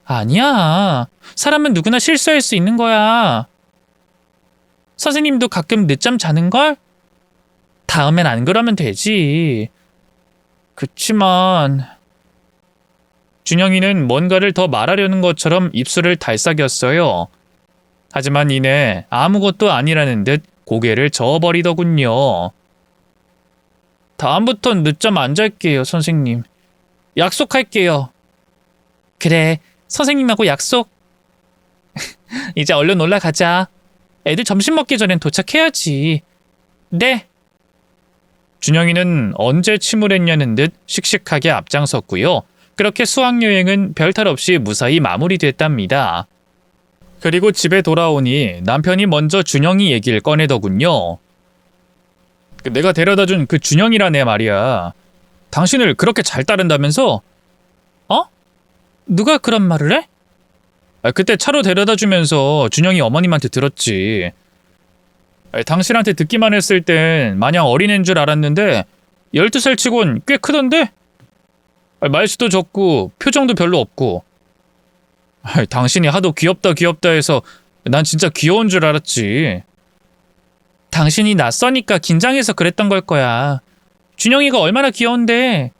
Speaker 1: 아니야. 사람은 누구나 실수할 수 있는 거야. 선생님도 가끔 늦잠 자는걸? 다음엔 안 그러면 되지. 그치만... 준영이는 뭔가를 더 말하려는 것처럼 입술을 달싹였어요. 하지만 이내 아무것도 아니라는 듯 고개를 저어버리더군요. 다음부턴 늦잠 안 잘게요, 선생님. 약속할게요. 그래, 선생님하고 약속. 이제 얼른 올라가자. 애들 점심 먹기 전엔 도착해야지. 네. 준영이는 언제 침울했냐는 듯 씩씩하게 앞장섰고요. 그렇게 수학여행은 별탈 없이 무사히 마무리됐답니다. 그리고 집에 돌아오니 남편이 먼저 준영이 얘기를 꺼내더군요. 내가 데려다준 그 준영이라네 말이야. 당신을 그렇게 잘 따른다면서? 누가 그런 말을 해? 그때 차로 데려다 주면서 준영이 어머님한테 들었지. 당신한테 듣기만 했을 땐 마냥 어린애인 줄 알았는데 12살 치곤 꽤 크던데? 말수도 적고 표정도 별로 없고. 당신이 하도 귀엽다 귀엽다 해서 난 진짜 귀여운 줄 알았지. 당신이 낯서니까 긴장해서 그랬던 걸 거야. 준영이가 얼마나 귀여운데.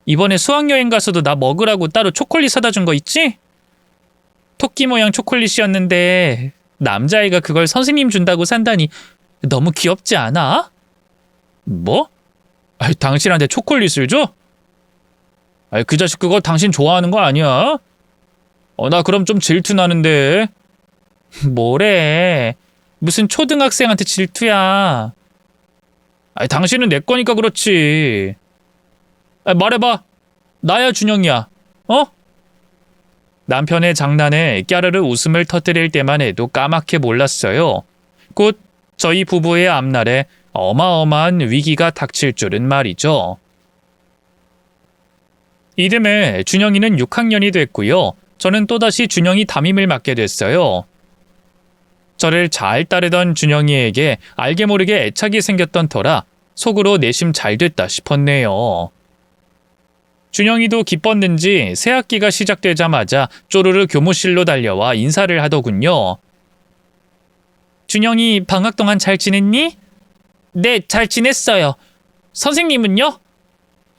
Speaker 1: 이번에 수학여행 가서도 나 먹으라고 따로 초콜릿 사다 준 거 있지? 토끼 모양 초콜릿이었는데 남자애가 그걸 선생님 준다고 산다니 너무 귀엽지 않아? 뭐? 당신한테 초콜릿을 줘? 그 자식 그거 당신 좋아하는 거 아니야? 나 그럼 좀 질투나는데. 뭐래? 무슨 초등학생한테 질투야. 당신은 내 거니까 그렇지. 말해봐. 나야 준영이야. 어? 남편의 장난에 깨르르 웃음을 터뜨릴 때만 해도 까맣게 몰랐어요. 곧 저희 부부의 앞날에 어마어마한 위기가 닥칠 줄은 말이죠. 이듬해 준영이는 6학년이 됐고요. 저는 또다시 준영이 담임을 맡게 됐어요. 저를 잘 따르던 준영이에게 알게 모르게 애착이 생겼던 터라 속으로 내심 잘 됐다 싶었네요. 준영이도 기뻤는지 새학기가 시작되자마자 쪼르르 교무실로 달려와 인사를 하더군요. 준영이 방학 동안 잘 지냈니? 네, 잘 지냈어요. 선생님은요?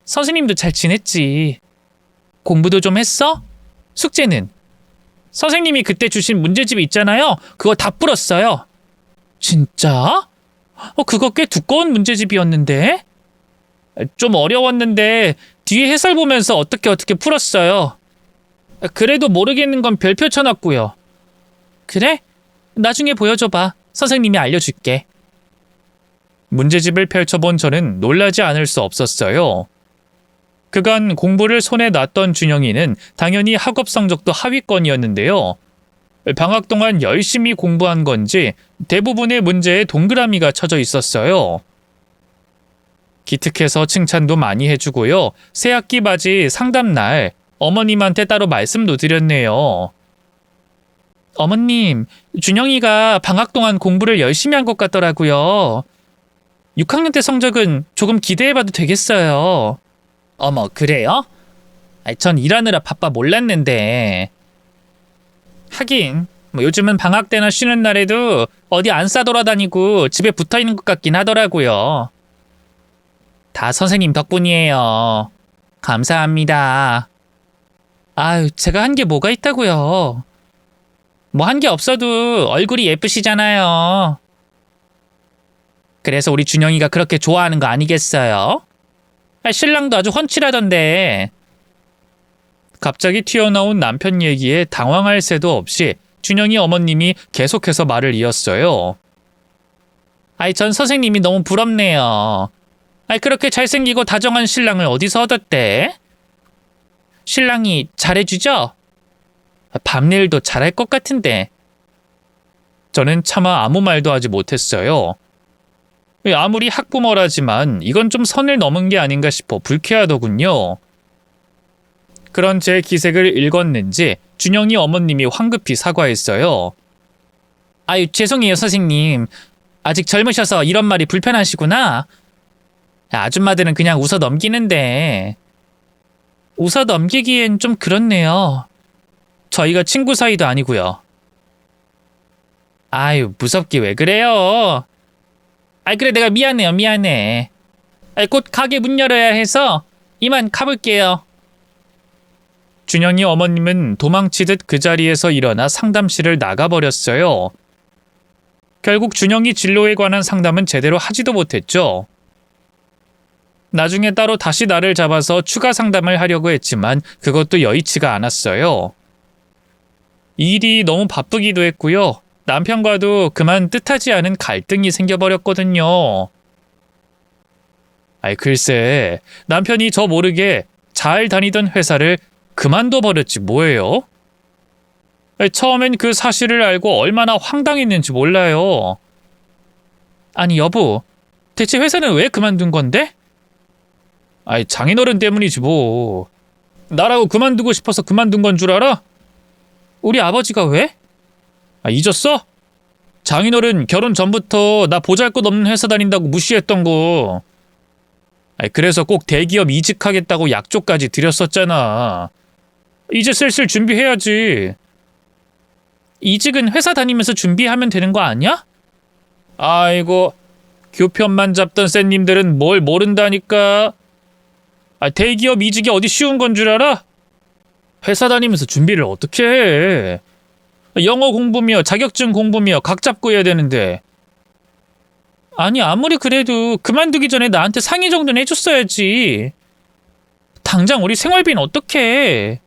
Speaker 1: 선생님도 잘 지냈지. 공부도 좀 했어? 숙제는? 선생님이 그때 주신 문제집 있잖아요. 그거 다 풀었어요. 진짜? 그거 꽤 두꺼운 문제집이었는데? 좀 어려웠는데 뒤에 해설 보면서 어떻게 풀었어요. 그래도 모르겠는 건 별표 쳐놨고요. 그래? 나중에 보여줘봐. 선생님이 알려줄게. 문제집을 펼쳐본 저는 놀라지 않을 수 없었어요. 그간 공부를 손에 놨던 준영이는 당연히 학업 성적도 하위권이었는데요. 방학 동안 열심히 공부한 건지 대부분의 문제에 동그라미가 쳐져 있었어요. 기특해서 칭찬도 많이 해주고요. 새학기 맞이 상담날 어머님한테 따로 말씀도 드렸네요. 어머님, 준영이가 방학 동안 공부를 열심히 한 것 같더라고요. 6학년 때 성적은 조금 기대해봐도 되겠어요. 어머, 그래요? 전 일하느라 바빠 몰랐는데. 하긴 요즘은 방학 때나 쉬는 날에도 어디 안 싸돌아다니고 집에 붙어있는 것 같긴 하더라고요. 다 선생님 덕분이에요. 감사합니다. 아유, 제가 한 게 뭐가 있다고요. 뭐 한 게 없어도 얼굴이 예쁘시잖아요. 그래서 우리 준영이가 그렇게 좋아하는 거 아니겠어요? 신랑도 아주 훤칠하던데. 갑자기 튀어나온 남편 얘기에 당황할 새도 없이 준영이 어머님이 계속해서 말을 이었어요. 전 선생님이 너무 부럽네요. 그렇게 잘생기고 다정한 신랑을 어디서 얻었대? 신랑이 잘해주죠? 밤일도 잘할 것 같은데. 저는 차마 아무 말도 하지 못했어요. 아무리 학부모라지만 이건 좀 선을 넘은 게 아닌가 싶어 불쾌하더군요. 그런 제 기색을 읽었는지 준영이 어머님이 황급히 사과했어요. 죄송해요 선생님. 아직 젊으셔서 이런 말이 불편하시구나. 아줌마들은 그냥 웃어 넘기는데. 웃어 넘기기엔 좀 그렇네요. 저희가 친구 사이도 아니고요. 무섭게 왜 그래요? 그래 내가 미안해요 미안해. 곧 가게 문 열어야 해서 이만 가볼게요. 준영이 어머님은 도망치듯 그 자리에서 일어나 상담실을 나가버렸어요. 결국 준영이 진로에 관한 상담은 제대로 하지도 못했죠. 나중에 따로 다시 나를 잡아서 추가 상담을 하려고 했지만 그것도 여의치가 않았어요. 일이 너무 바쁘기도 했고요. 남편과도 그만 뜻하지 않은 갈등이 생겨버렸거든요. 글쎄, 남편이 저 모르게 잘 다니던 회사를 그만둬 버렸지 뭐예요? 처음엔 그 사실을 알고 얼마나 황당했는지 몰라요. 여보, 대체 회사는 왜 그만둔 건데? 장인어른 때문이지 뭐. 나라고 그만두고 싶어서 그만둔 건 줄 알아? 우리 아버지가 왜? 잊었어? 장인어른 결혼 전부터 나 보잘것없는 회사 다닌다고 무시했던 거. 그래서 꼭 대기업 이직하겠다고 약조까지 드렸었잖아. 이제 슬슬 준비해야지. 이직은 회사 다니면서 준비하면 되는 거 아니야? 아이고, 교편만 잡던 쌤님들은 뭘 모른다니까. 대기업 이직이 어디 쉬운 건 줄 알아? 회사 다니면서 준비를 어떻게 해? 영어 공부며 자격증 공부며 각 잡고 해야 되는데. 아니, 아무리 그래도 그만두기 전에 나한테 상의 정도는 해줬어야지. 당장 우리 생활비는 어떡해?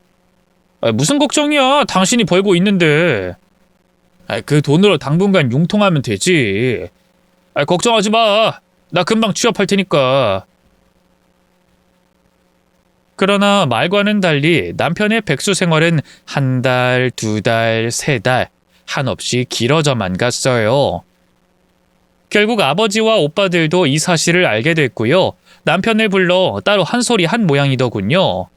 Speaker 1: 무슨 걱정이야? 당신이 벌고 있는데. 그 돈으로 당분간 융통하면 되지. 걱정하지 마. 나 금방 취업할 테니까. 그러나 말과는 달리 남편의 백수 생활은 한 달, 두 달, 세 달 한없이 길어져만 갔어요. 결국 아버지와 오빠들도 이 사실을 알게 됐고요. 남편을 불러 따로 한 소리 한 모양이더군요.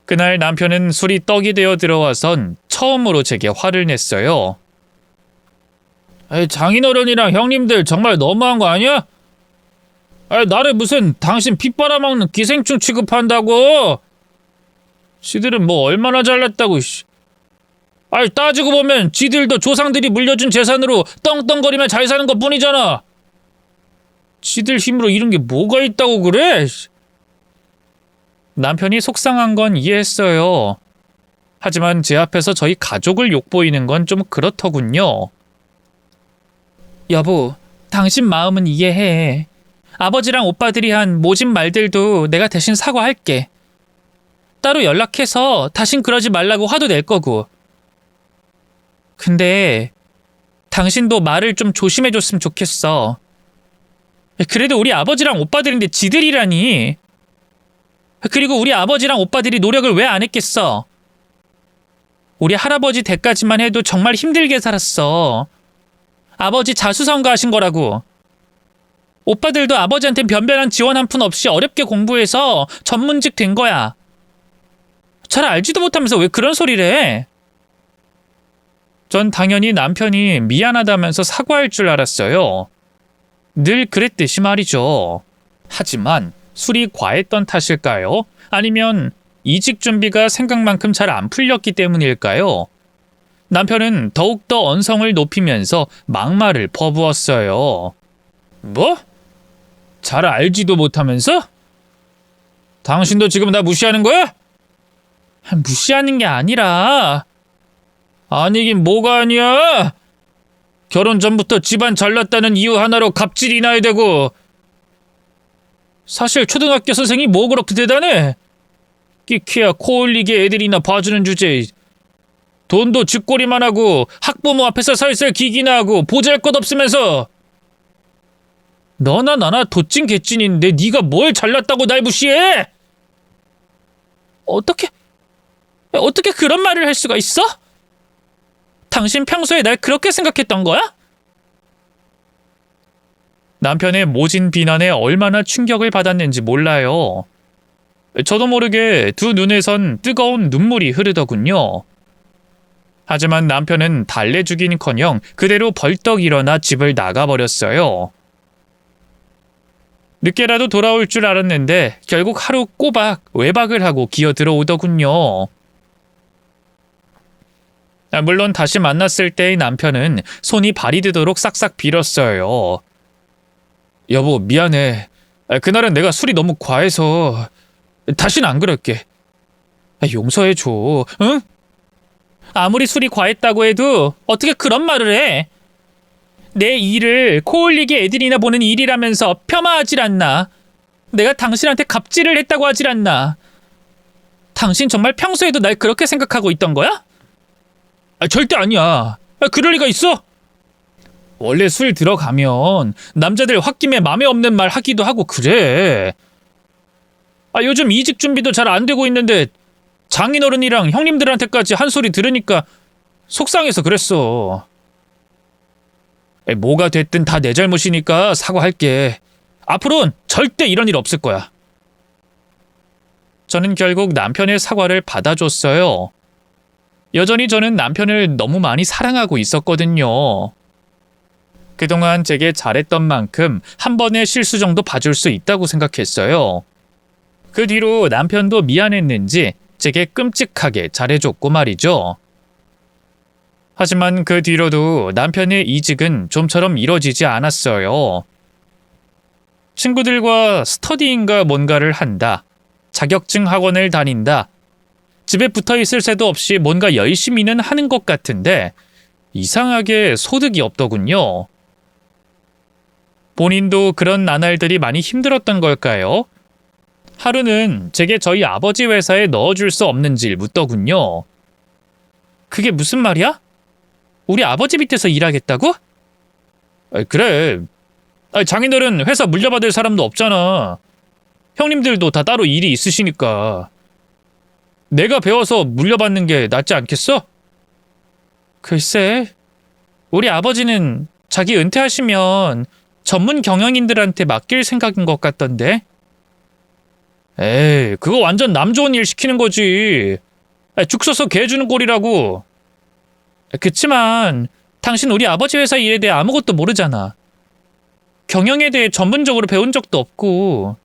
Speaker 1: 그날 남편은 술이 떡이 되어 들어와선 처음으로 제게 화를 냈어요. 장인어른이랑 형님들 정말 너무한 거 아니야? 나를 무슨 당신 피 빨아먹는 기생충 취급한다고? 지들은 뭐 얼마나 잘났다고. 따지고 보면 지들도 조상들이 물려준 재산으로 떵떵거리며 잘 사는 것 뿐이잖아. 지들 힘으로 이런 게 뭐가 있다고 그래? 남편이 속상한 건 이해했어요. 하지만 제 앞에서 저희 가족을 욕보이는 건 좀 그렇더군요. 여보, 당신 마음은 이해해. 아버지랑 오빠들이 한 모진 말들도 내가 대신 사과할게. 따로 연락해서 다신 그러지 말라고 화도 낼 거고. 근데 당신도 말을 좀 조심해줬으면 좋겠어. 그래도 우리 아버지랑 오빠들인데 지들이라니. 그리고 우리 아버지랑 오빠들이 노력을 왜 안 했겠어? 우리 할아버지 때까지만 해도 정말 힘들게 살았어. 아버지 자수성가하신 거라고. 오빠들도 아버지한테 변변한 지원 한 푼 없이 어렵게 공부해서 전문직 된 거야. 잘 알지도 못하면서 왜 그런 소리를 해? 전 당연히 남편이 미안하다면서 사과할 줄 알았어요. 늘 그랬듯이 말이죠. 하지만 술이 과했던 탓일까요? 아니면 이직 준비가 생각만큼 잘 안 풀렸기 때문일까요? 남편은 더욱더 언성을 높이면서 막말을 퍼부었어요. 뭐? 잘 알지도 못하면서? 당신도 지금 나 무시하는 거야? 무시하는 게 아니라. 아니긴 뭐가 아니야? 결혼 전부터 집안 잘났다는 이유 하나로 갑질이나 해야 되고. 사실 초등학교 선생이 뭐 그렇게 대단해? 끼키야 코 올리게 애들이나 봐주는 주제에 돈도 쥐꼬리만 하고 학부모 앞에서 살살 기기나 하고 보잘것없으면서. 너나 나나 도찐 개찐인데 네가 뭘 잘났다고 날 무시해? 어떻게 그런 말을 할 수가 있어? 당신 평소에 날 그렇게 생각했던 거야? 남편의 모진 비난에 얼마나 충격을 받았는지 몰라요. 저도 모르게 두 눈에선 뜨거운 눈물이 흐르더군요. 하지만 남편은 달래주긴커녕 그대로 벌떡 일어나 집을 나가버렸어요. 늦게라도 돌아올 줄 알았는데 결국 하루 꼬박 외박을 하고 기어 들어오더군요. 물론 다시 만났을 때의 남편은 손이 발이 되도록 싹싹 빌었어요. 여보, 미안해. 그날은 내가 술이 너무 과해서 다시는 안 그럴게. 용서해줘, 응? 아무리 술이 과했다고 해도 어떻게 그런 말을 해? 내 일을 코 올리게 애들이나 보는 일이라면서 폄하하질 않나. 내가 당신한테 갑질을 했다고 하질 않나. 당신 정말 평소에도 날 그렇게 생각하고 있던 거야? 절대 아니야. 그럴 리가 있어? 원래 술 들어가면 남자들 홧김에 맘에 없는 말 하기도 하고 그래. 요즘 이직 준비도 잘 안 되고 있는데 장인어른이랑 형님들한테까지 한 소리 들으니까 속상해서 그랬어. 뭐가 됐든 다 내 잘못이니까 사과할게. 앞으로는 절대 이런 일 없을 거야. 저는 결국 남편의 사과를 받아줬어요. 여전히 저는 남편을 너무 많이 사랑하고 있었거든요. 그동안 제게 잘했던 만큼 한 번의 실수 정도 봐줄 수 있다고 생각했어요. 그 뒤로 남편도 미안했는지 제게 끔찍하게 잘해줬고 말이죠. 하지만 그 뒤로도 남편의 이직은 좀처럼 이뤄지지 않았어요. 친구들과 스터디인가 뭔가를 한다. 자격증 학원을 다닌다. 집에 붙어 있을 새도 없이 뭔가 열심히는 하는 것 같은데 이상하게 소득이 없더군요. 본인도 그런 나날들이 많이 힘들었던 걸까요? 하루는 제게 저희 아버지 회사에 넣어줄 수 없는지 묻더군요. 그게 무슨 말이야? 우리 아버지 밑에서 일하겠다고? 그래. 장인어른 회사 물려받을 사람도 없잖아. 형님들도 다 따로 일이 있으시니까. 내가 배워서 물려받는 게 낫지 않겠어? 글쎄, 우리 아버지는 자기 은퇴하시면 전문 경영인들한테 맡길 생각인 것 같던데. 에이, 그거 완전 남 좋은 일 시키는 거지. 죽 서서 개 주는 꼴이라고. 그치만 당신 우리 아버지 회사 일에 대해 아무것도 모르잖아. 경영에 대해 전문적으로 배운 적도 없고.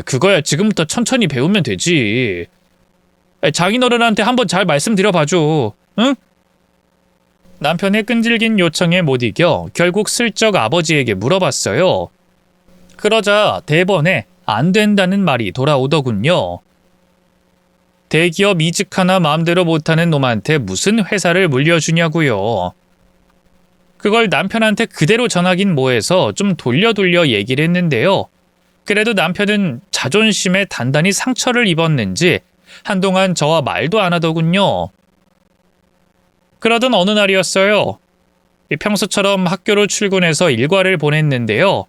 Speaker 1: 그거야 지금부터 천천히 배우면 되지. 장인어른한테 한번 잘 말씀드려봐줘. 응? 남편의 끈질긴 요청에 못 이겨 결국 슬쩍 아버지에게 물어봤어요. 그러자 대번에 안 된다는 말이 돌아오더군요. 대기업 이직 하나 마음대로 못하는 놈한테 무슨 회사를 물려주냐고요. 그걸 남편한테 그대로 전하긴 뭐해서 좀 돌려 얘기를 했는데요. 그래도 남편은 자존심에 단단히 상처를 입었는지 한동안 저와 말도 안 하더군요. 그러던 어느 날이었어요. 평소처럼 학교로 출근해서 일과를 보냈는데요.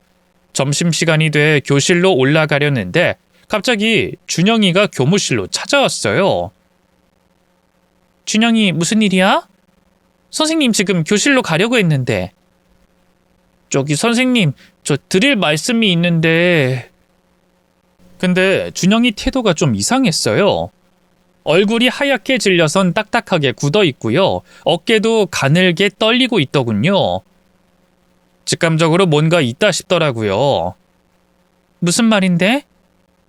Speaker 1: 점심시간이 돼 교실로 올라가려는데 갑자기 준영이가 교무실로 찾아왔어요. 준영이 무슨 일이야? 선생님 지금 교실로 가려고 했는데. 저기 선생님, 저 드릴 말씀이 있는데. 근데 준영이 태도가 좀 이상했어요. 얼굴이 하얗게 질려선 딱딱하게 굳어 있고요. 어깨도 가늘게 떨리고 있더군요. 직감적으로 뭔가 있다 싶더라고요. 무슨 말인데?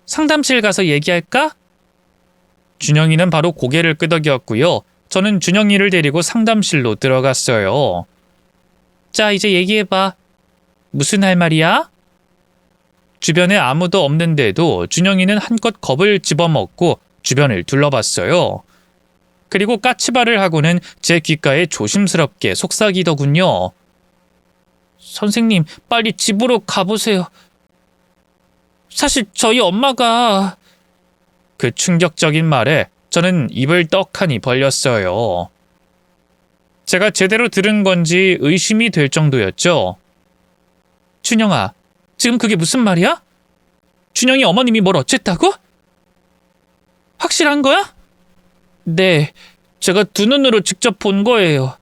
Speaker 1: 상담실 가서 얘기할까? 준영이는 바로 고개를 끄덕였고요. 저는 준영이를 데리고 상담실로 들어갔어요. 자, 이제 얘기해봐. 무슨 할 말이야? 주변에 아무도 없는데도 준영이는 한껏 겁을 집어먹고 주변을 둘러봤어요. 그리고 까치발을 하고는 제 귓가에 조심스럽게 속삭이더군요. 선생님, 빨리 집으로 가보세요. 사실 저희 엄마가... 그 충격적인 말에 저는 입을 떡하니 벌렸어요. 제가 제대로 들은 건지 의심이 될 정도였죠. 준영아, 지금 그게 무슨 말이야? 준영이 어머님이 뭘 어쨌다고? 확실한 거야? 네, 제가 두 눈으로 직접 본 거예요.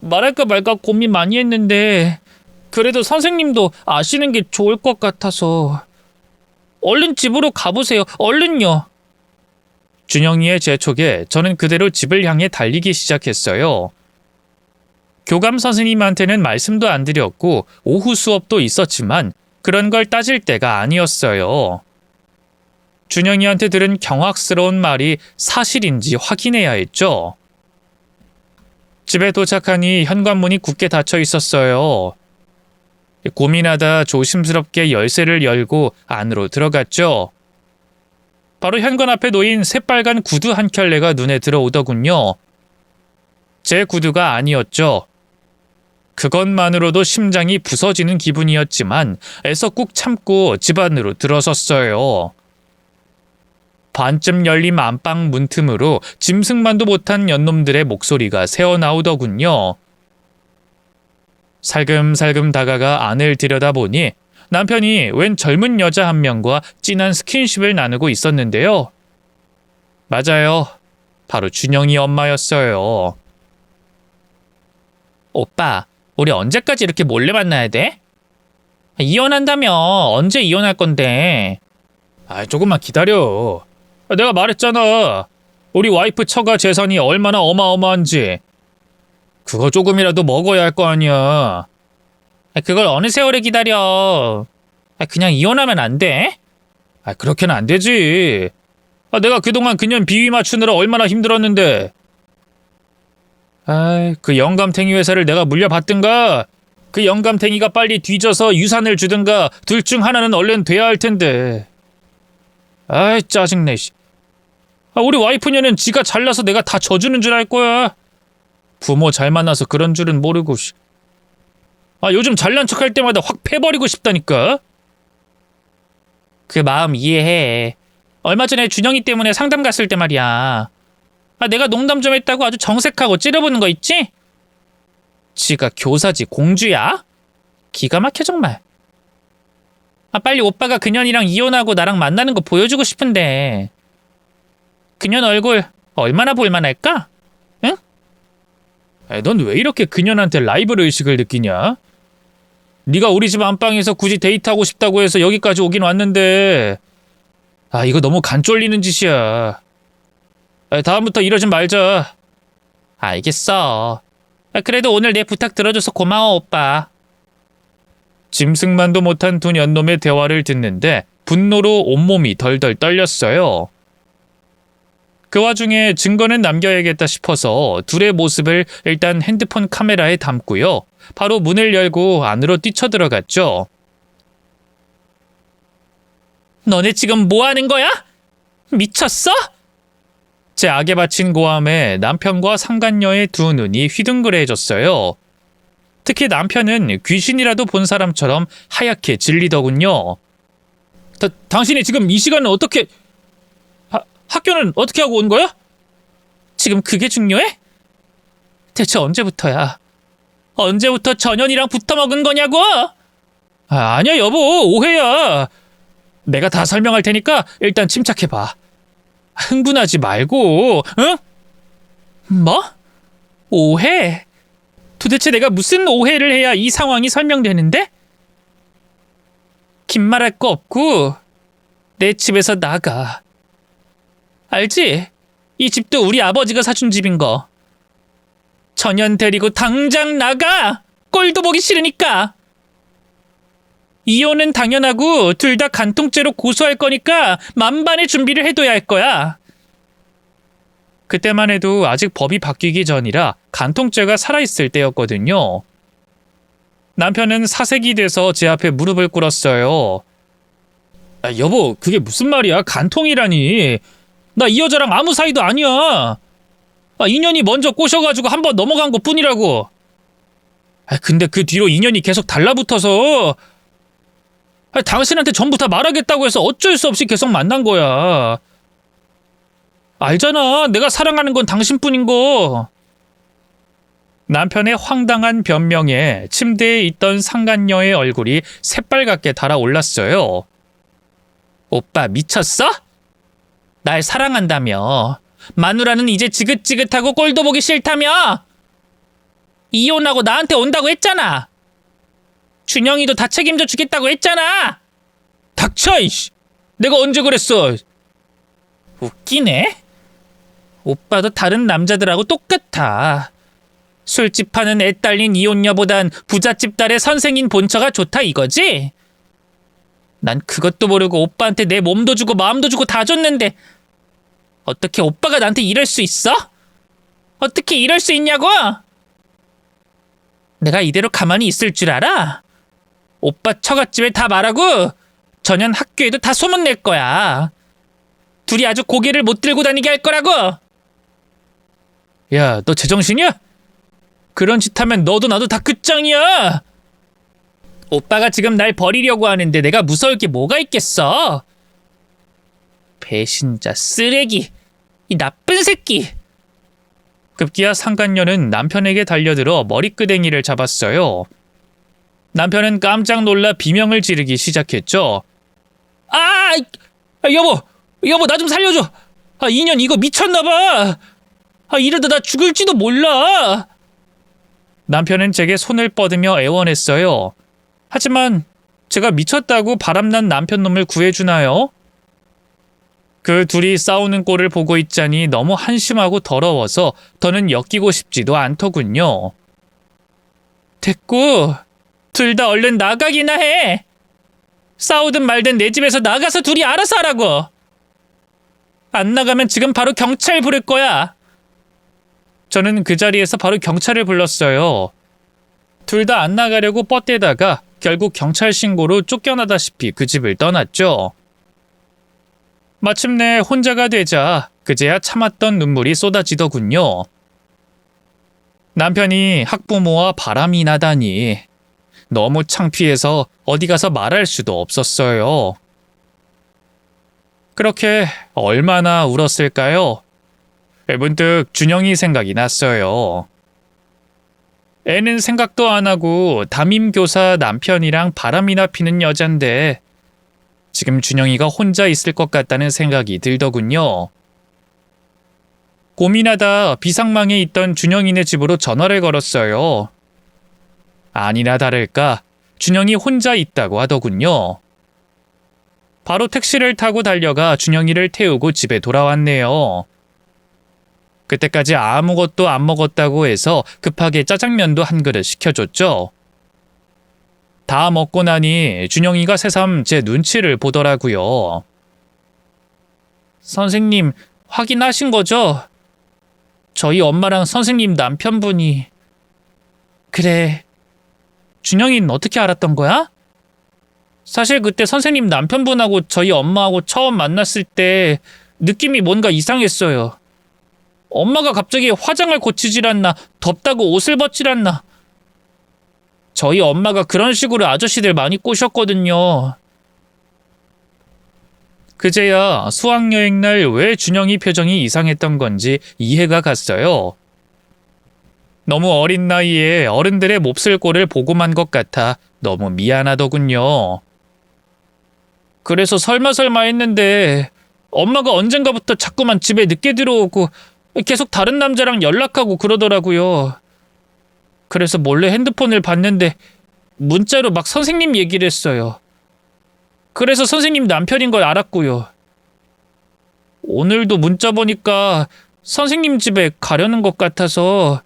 Speaker 1: 말할까 말까 고민 많이 했는데 그래도 선생님도 아시는 게 좋을 것 같아서. 얼른 집으로 가보세요. 얼른요. 준영이의 재촉에 저는 그대로 집을 향해 달리기 시작했어요. 교감 선생님한테는 말씀도 안 드렸고 오후 수업도 있었지만 그런 걸 따질 때가 아니었어요. 준영이한테 들은 경악스러운 말이 사실인지 확인해야 했죠. 집에 도착하니 현관문이 굳게 닫혀 있었어요. 고민하다 조심스럽게 열쇠를 열고 안으로 들어갔죠. 바로 현관 앞에 놓인 새빨간 구두 한 켤레가 눈에 들어오더군요. 제 구두가 아니었죠. 그것만으로도 심장이 부서지는 기분이었지만 애써 꾹 참고 집 안으로 들어섰어요. 반쯤 열린 안방 문틈으로 짐승만도 못한 연놈들의 목소리가 새어나오더군요. 살금살금 다가가 안을 들여다보니 남편이 웬 젊은 여자 한 명과 진한 스킨십을 나누고 있었는데요. 맞아요. 바로 준영이 엄마였어요. 오빠, 우리 언제까지 이렇게 몰래 만나야 돼? 이혼한다며 언제 이혼할 건데? 조금만 기다려. 내가 말했잖아. 우리 와이프 처가 재산이 얼마나 어마어마한지 그거 조금이라도 먹어야 할 거 아니야. 그걸 어느 세월에 기다려. 그냥 이혼하면 안 돼? 그렇게는 안 되지. 내가 그동안 그년 비위 맞추느라 얼마나 힘들었는데. 그 영감탱이 회사를 내가 물려받든가 그 영감탱이가 빨리 뒤져서 유산을 주든가 둘 중 하나는 얼른 돼야 할 텐데. 짜증내. 우리 와이프녀는 지가 잘나서 내가 다 져주는 줄 알 거야. 부모 잘 만나서 그런 줄은 모르고. 요즘 잘난 척할 때마다 확 패버리고 싶다니까. 그 마음 이해해. 얼마 전에 준영이 때문에 상담 갔을 때 말이야. 내가 농담 좀 했다고 아주 정색하고 찌려보는 거 있지? 지가 교사지 공주야? 기가 막혀 정말. 빨리 오빠가 그년이랑 이혼하고 나랑 만나는 거 보여주고 싶은데. 그년 얼굴 얼마나 볼만할까? 응? 넌 왜 이렇게 그년한테 라이벌 의식을 느끼냐? 네가 우리 집 안방에서 굳이 데이트하고 싶다고 해서 여기까지 오긴 왔는데 이거 너무 간 쫄리는 짓이야. 다음부터 이러지 말자. 알겠어. 그래도 오늘 내 부탁 들어줘서 고마워 오빠. 짐승만도 못한 두 년놈의 대화를 듣는데 분노로 온몸이 덜덜 떨렸어요. 그 와중에 증거는 남겨야겠다 싶어서 둘의 모습을 일단 핸드폰 카메라에 담고요. 바로 문을 열고 안으로 뛰쳐들어갔죠. 너네 지금 뭐 하는 거야? 미쳤어? 제 악에 바친 고함에 남편과 상간녀의 두 눈이 휘둥그레해졌어요. 특히 남편은 귀신이라도 본 사람처럼 하얗게 질리더군요. 당신이 지금 이 시간은 어떻게... 학교는 어떻게 하고 온 거야? 지금 그게 중요해? 대체 언제부터야? 언제부터 전현이랑 붙어먹은 거냐고? 아니야 여보, 오해야. 내가 다 설명할 테니까 일단 침착해봐. 흥분하지 말고, 응? 뭐? 오해? 도대체 내가 무슨 오해를 해야 이 상황이 설명되는데? 긴 말할 거 없고 내 집에서 나가. 알지? 이 집도 우리 아버지가 사준 집인 거. 전현 데리고 당장 나가! 꼴도 보기 싫으니까! 이혼은 당연하고 둘 다 간통죄로 고소할 거니까 만반의 준비를 해둬야 할 거야. 그때만 해도 아직 법이 바뀌기 전이라 간통죄가 살아있을 때였거든요. 남편은 사색이 돼서 제 앞에 무릎을 꿇었어요. 여보, 그게 무슨 말이야? 간통이라니. 나 이 여자랑 아무 사이도 아니야. 인연이 먼저 꼬셔가지고 한번 넘어간 것 뿐이라고. 근데 그 뒤로 인연이 계속 달라붙어서 당신한테 전부 다 말하겠다고 해서 어쩔 수 없이 계속 만난 거야. 알잖아, 내가 사랑하는 건 당신뿐인 거. 남편의 황당한 변명에 침대에 있던 상간녀의 얼굴이 새빨갛게 달아올랐어요. 오빠 미쳤어? 날 사랑한다며. 마누라는 이제 지긋지긋하고 꼴도 보기 싫다며. 이혼하고 나한테 온다고 했잖아. 준영이도 다 책임져 주겠다고 했잖아. 닥쳐 이씨. 내가 언제 그랬어. 웃기네. 오빠도 다른 남자들하고 똑같아. 술집 하는 애 딸린 이혼녀보단 부잣집 딸의 선생인 본처가 좋다 이거지? 난 그것도 모르고 오빠한테 내 몸도 주고 마음도 주고 다 줬는데 어떻게 오빠가 나한테 이럴 수 있어? 어떻게 이럴 수 있냐고? 내가 이대로 가만히 있을 줄 알아? 오빠 처갓집에 다 말하고 전현 학교에도 다 소문낼 거야. 둘이 아주 고개를 못 들고 다니게 할 거라고. 야, 너 제정신이야? 그런 짓 하면 너도 나도 다 끝장이야. 오빠가 지금 날 버리려고 하는데 내가 무서울 게 뭐가 있겠어? 배신자, 쓰레기, 이 나쁜 새끼. 급기야 상간녀는 남편에게 달려들어 머리끄댕이를 잡았어요. 남편은 깜짝 놀라 비명을 지르기 시작했죠. 여보 나 좀 살려줘. 인연 이거 미쳤나봐. 이러다 나 죽을지도 몰라. 남편은 제게 손을 뻗으며 애원했어요. 하지만 제가 미쳤다고 바람난 남편 놈을 구해주나요? 그 둘이 싸우는 꼴을 보고 있자니 너무 한심하고 더러워서 더는 엮이고 싶지도 않더군요. 됐고, 둘 다 얼른 나가기나 해. 싸우든 말든 내 집에서 나가서 둘이 알아서 하라고. 안 나가면 지금 바로 경찰 부를 거야. 저는 그 자리에서 바로 경찰을 불렀어요. 둘 다 안 나가려고 뻗대다가 결국 경찰 신고로 쫓겨나다시피 그 집을 떠났죠. 마침내 혼자가 되자 그제야 참았던 눈물이 쏟아지더군요. 남편이 학부모와 바람이 나다니 너무 창피해서 어디 가서 말할 수도 없었어요. 그렇게 얼마나 울었을까요? 문득 준영이 생각이 났어요. 애는 생각도 안 하고 담임교사 남편이랑 바람이나 피는 여잔데 지금 준영이가 혼자 있을 것 같다는 생각이 들더군요. 고민하다 비상망에 있던 준영이네 집으로 전화를 걸었어요. 아니나 다를까 준영이 혼자 있다고 하더군요. 바로 택시를 타고 달려가 준영이를 태우고 집에 돌아왔네요. 그때까지 아무것도 안 먹었다고 해서 급하게 짜장면도 한 그릇 시켜줬죠. 다 먹고 나니 준영이가 새삼 제 눈치를 보더라고요. 선생님, 확인하신 거죠? 저희 엄마랑 선생님 남편분이... 그래, 준영이는 어떻게 알았던 거야? 사실 그때 선생님 남편분하고 저희 엄마하고 처음 만났을 때 느낌이 뭔가 이상했어요. 엄마가 갑자기 화장을 고치질 않나, 덥다고 옷을 벗질 않나. 저희 엄마가 그런 식으로 아저씨들 많이 꼬셨거든요. 그제야 수학여행날 왜 준영이 표정이 이상했던 건지 이해가 갔어요. 너무 어린 나이에 어른들의 몹쓸 꼴을 보고만 것 같아 너무 미안하더군요. 그래서 설마 했는데 엄마가 언젠가부터 자꾸만 집에 늦게 들어오고 계속 다른 남자랑 연락하고 그러더라고요. 그래서 몰래 핸드폰을 봤는데 문자로 막 선생님 얘기를 했어요. 그래서 선생님 남편인 걸 알았고요. 오늘도 문자 보니까 선생님 집에 가려는 것 같아서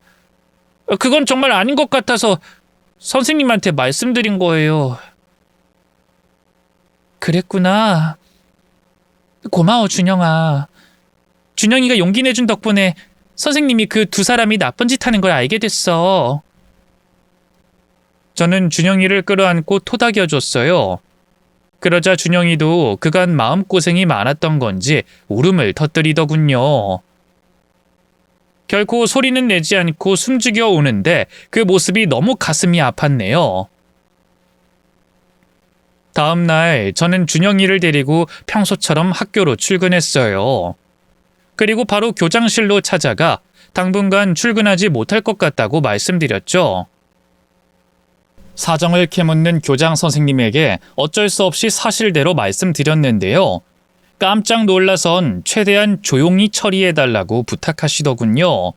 Speaker 1: 그건 정말 아닌 것 같아서 선생님한테 말씀드린 거예요. 그랬구나. 고마워, 준영아. 준영이가 용기 내준 덕분에 선생님이 그 두 사람이 나쁜 짓 하는 걸 알게 됐어. 저는 준영이를 끌어안고 토닥여줬어요. 그러자 준영이도 그간 마음고생이 많았던 건지 울음을 터뜨리더군요. 결코 소리는 내지 않고 숨죽여 우는데 그 모습이 너무 가슴이 아팠네요. 다음 날 저는 준영이를 데리고 평소처럼 학교로 출근했어요. 그리고 바로 교장실로 찾아가 당분간 출근하지 못할 것 같다고 말씀드렸죠. 사정을 캐묻는 교장 선생님에게 어쩔 수 없이 사실대로 말씀드렸는데요. 깜짝 놀라선 최대한 조용히 처리해달라고 부탁하시더군요.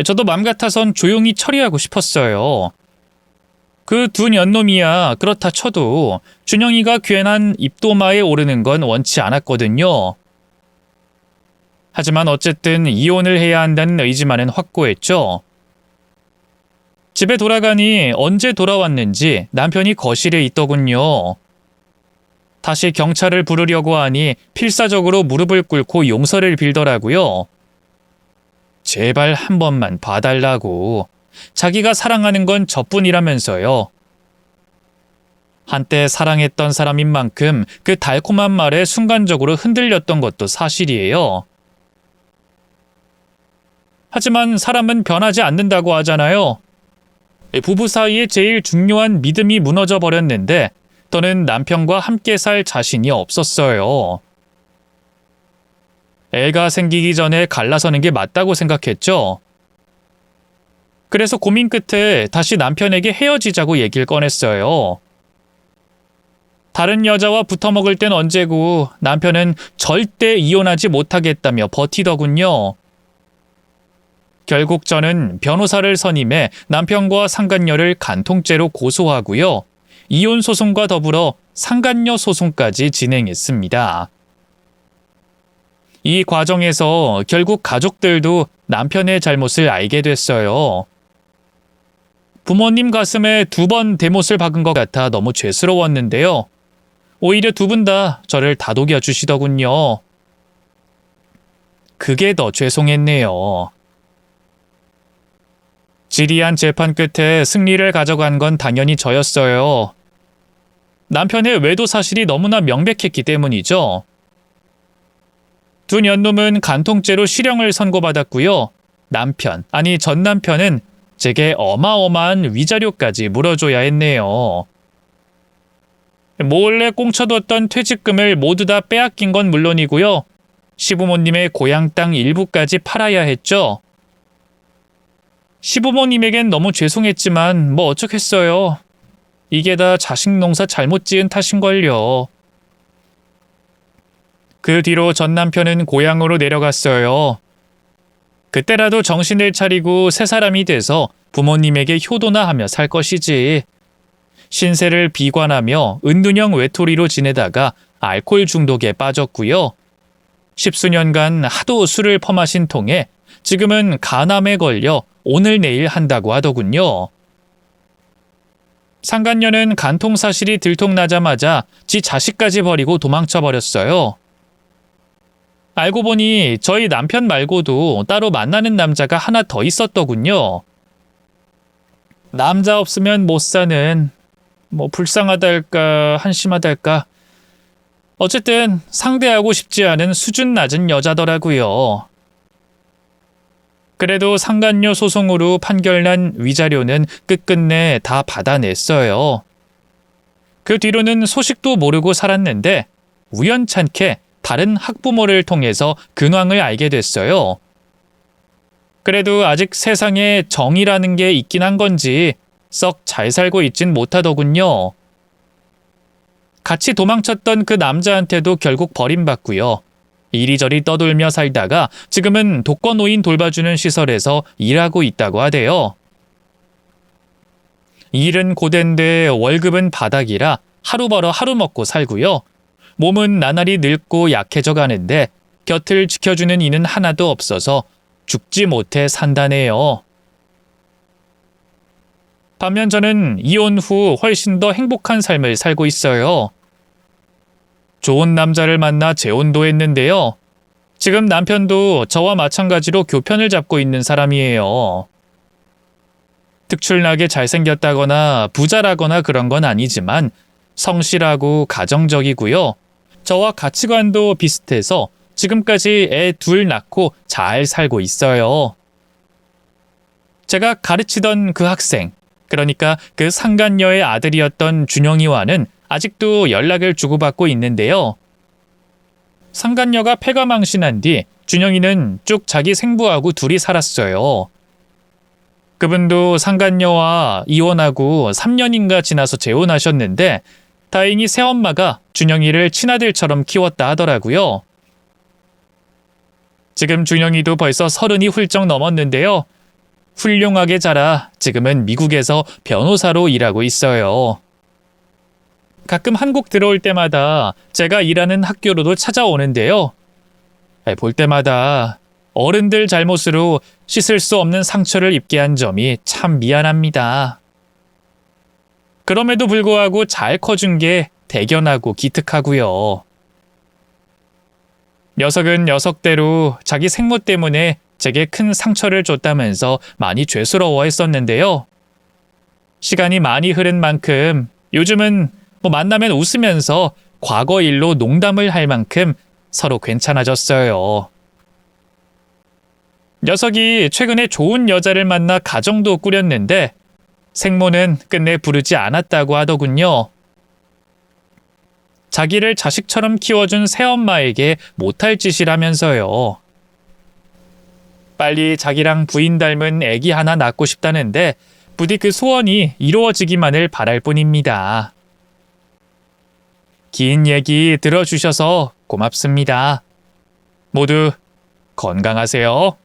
Speaker 1: 저도 맘 같아선 조용히 처리하고 싶었어요. 그 두 년놈이야 그렇다 쳐도 준영이가 괜한 입도마에 오르는 건 원치 않았거든요. 하지만 어쨌든 이혼을 해야 한다는 의지만은 확고했죠. 집에 돌아가니 언제 돌아왔는지 남편이 거실에 있더군요. 다시 경찰을 부르려고 하니 필사적으로 무릎을 꿇고 용서를 빌더라고요. 제발 한 번만 봐달라고. 자기가 사랑하는 건 저뿐이라면서요. 한때 사랑했던 사람인 만큼 그 달콤한 말에 순간적으로 흔들렸던 것도 사실이에요. 하지만 사람은 변하지 않는다고 하잖아요. 부부 사이에 제일 중요한 믿음이 무너져 버렸는데 저는 남편과 함께 살 자신이 없었어요. 애가 생기기 전에 갈라서는 게 맞다고 생각했죠. 그래서 고민 끝에 다시 남편에게 헤어지자고 얘기를 꺼냈어요. 다른 여자와 붙어먹을 땐 언제고 남편은 절대 이혼하지 못하겠다며 버티더군요. 결국 저는 변호사를 선임해 남편과 상간녀를 간통죄로 고소하고요. 이혼 소송과 더불어 상간녀 소송까지 진행했습니다. 이 과정에서 결국 가족들도 남편의 잘못을 알게 됐어요. 부모님 가슴에 2번 대못을 박은 것 같아 너무 죄스러웠는데요. 오히려 2분 다 저를 다독여 주시더군요. 그게 더 죄송했네요. 지리한 재판 끝에 승리를 가져간 건 당연히 저였어요. 남편의 외도 사실이 너무나 명백했기 때문이죠. 두 년놈은 간통죄로 실형을 선고받았고요. 전 남편은 제게 어마어마한 위자료까지 물어줘야 했네요. 몰래 꽁쳐뒀던 퇴직금을 모두 다 빼앗긴 건 물론이고요. 시부모님의 고향 땅 일부까지 팔아야 했죠. 시부모님에겐 너무 죄송했지만 뭐 어쩌겠어요. 이게 다 자식 농사 잘못 지은 탓인걸요. 그 뒤로 전 남편은 고향으로 내려갔어요. 그때라도 정신을 차리고 새 사람이 돼서 부모님에게 효도나 하며 살 것이지. 신세를 비관하며 은둔형 외톨이로 지내다가 알코올 중독에 빠졌고요. 10수년간 하도 술을 퍼마신 통에 지금은 간암에 걸려 오늘 내일 한다고 하더군요. 상간녀는 간통 사실이 들통나자마자 지 자식까지 버리고 도망쳐 버렸어요. 알고 보니 저희 남편 말고도 따로 만나는 남자가 하나 더 있었더군요. 남자 없으면 못 사는, 불쌍하다 할까 한심하다 할까. 어쨌든 상대하고 싶지 않은 수준 낮은 여자더라고요. 그래도 상간녀 소송으로 판결난 위자료는 끝끝내 다 받아냈어요. 그 뒤로는 소식도 모르고 살았는데 우연찮게 다른 학부모를 통해서 근황을 알게 됐어요. 그래도 아직 세상에 정이라는 게 있긴 한 건지 썩 잘 살고 있진 못하더군요. 같이 도망쳤던 그 남자한테도 결국 버림받고요. 이리저리 떠돌며 살다가 지금은 독거노인 돌봐주는 시설에서 일하고 있다고 하대요. 일은 고된데 월급은 바닥이라 하루 벌어 하루 먹고 살고요. 몸은 나날이 늙고 약해져 가는데 곁을 지켜주는 이는 하나도 없어서 죽지 못해 산다네요. 반면 저는 이혼 후 훨씬 더 행복한 삶을 살고 있어요. 좋은 남자를 만나 재혼도 했는데요. 지금 남편도 저와 마찬가지로 교편을 잡고 있는 사람이에요. 특출나게 잘생겼다거나 부자라거나 그런 건 아니지만 성실하고 가정적이고요. 저와 가치관도 비슷해서 지금까지 애 2 낳고 잘 살고 있어요. 제가 가르치던 그 학생, 그러니까 그 상간녀의 아들이었던 준영이와는 아직도 연락을 주고받고 있는데요. 상간녀가 폐가 망신한 뒤 준영이는 쭉 자기 생부하고 둘이 살았어요. 그분도 상간녀와 이혼하고 3년인가 지나서 재혼하셨는데 다행히 새엄마가 준영이를 친아들처럼 키웠다 하더라고요. 지금 준영이도 벌써 30이 훌쩍 넘었는데요. 훌륭하게 자라 지금은 미국에서 변호사로 일하고 있어요. 가끔 한국 들어올 때마다 제가 일하는 학교로도 찾아오는데요. 볼 때마다 어른들 잘못으로 씻을 수 없는 상처를 입게 한 점이 참 미안합니다. 그럼에도 불구하고 잘 커준 게 대견하고 기특하고요. 녀석은 녀석대로 자기 생모 때문에 제게 큰 상처를 줬다면서 많이 죄스러워했었는데요. 시간이 많이 흐른 만큼 요즘은 만나면 웃으면서 과거 일로 농담을 할 만큼 서로 괜찮아졌어요. 녀석이 최근에 좋은 여자를 만나 가정도 꾸렸는데 생모는 끝내 부르지 않았다고 하더군요. 자기를 자식처럼 키워준 새엄마에게 못할 짓이라면서요. 빨리 자기랑 부인 닮은 애기 하나 낳고 싶다는데 부디 그 소원이 이루어지기만을 바랄 뿐입니다. 긴 얘기 들어주셔서 고맙습니다. 모두 건강하세요.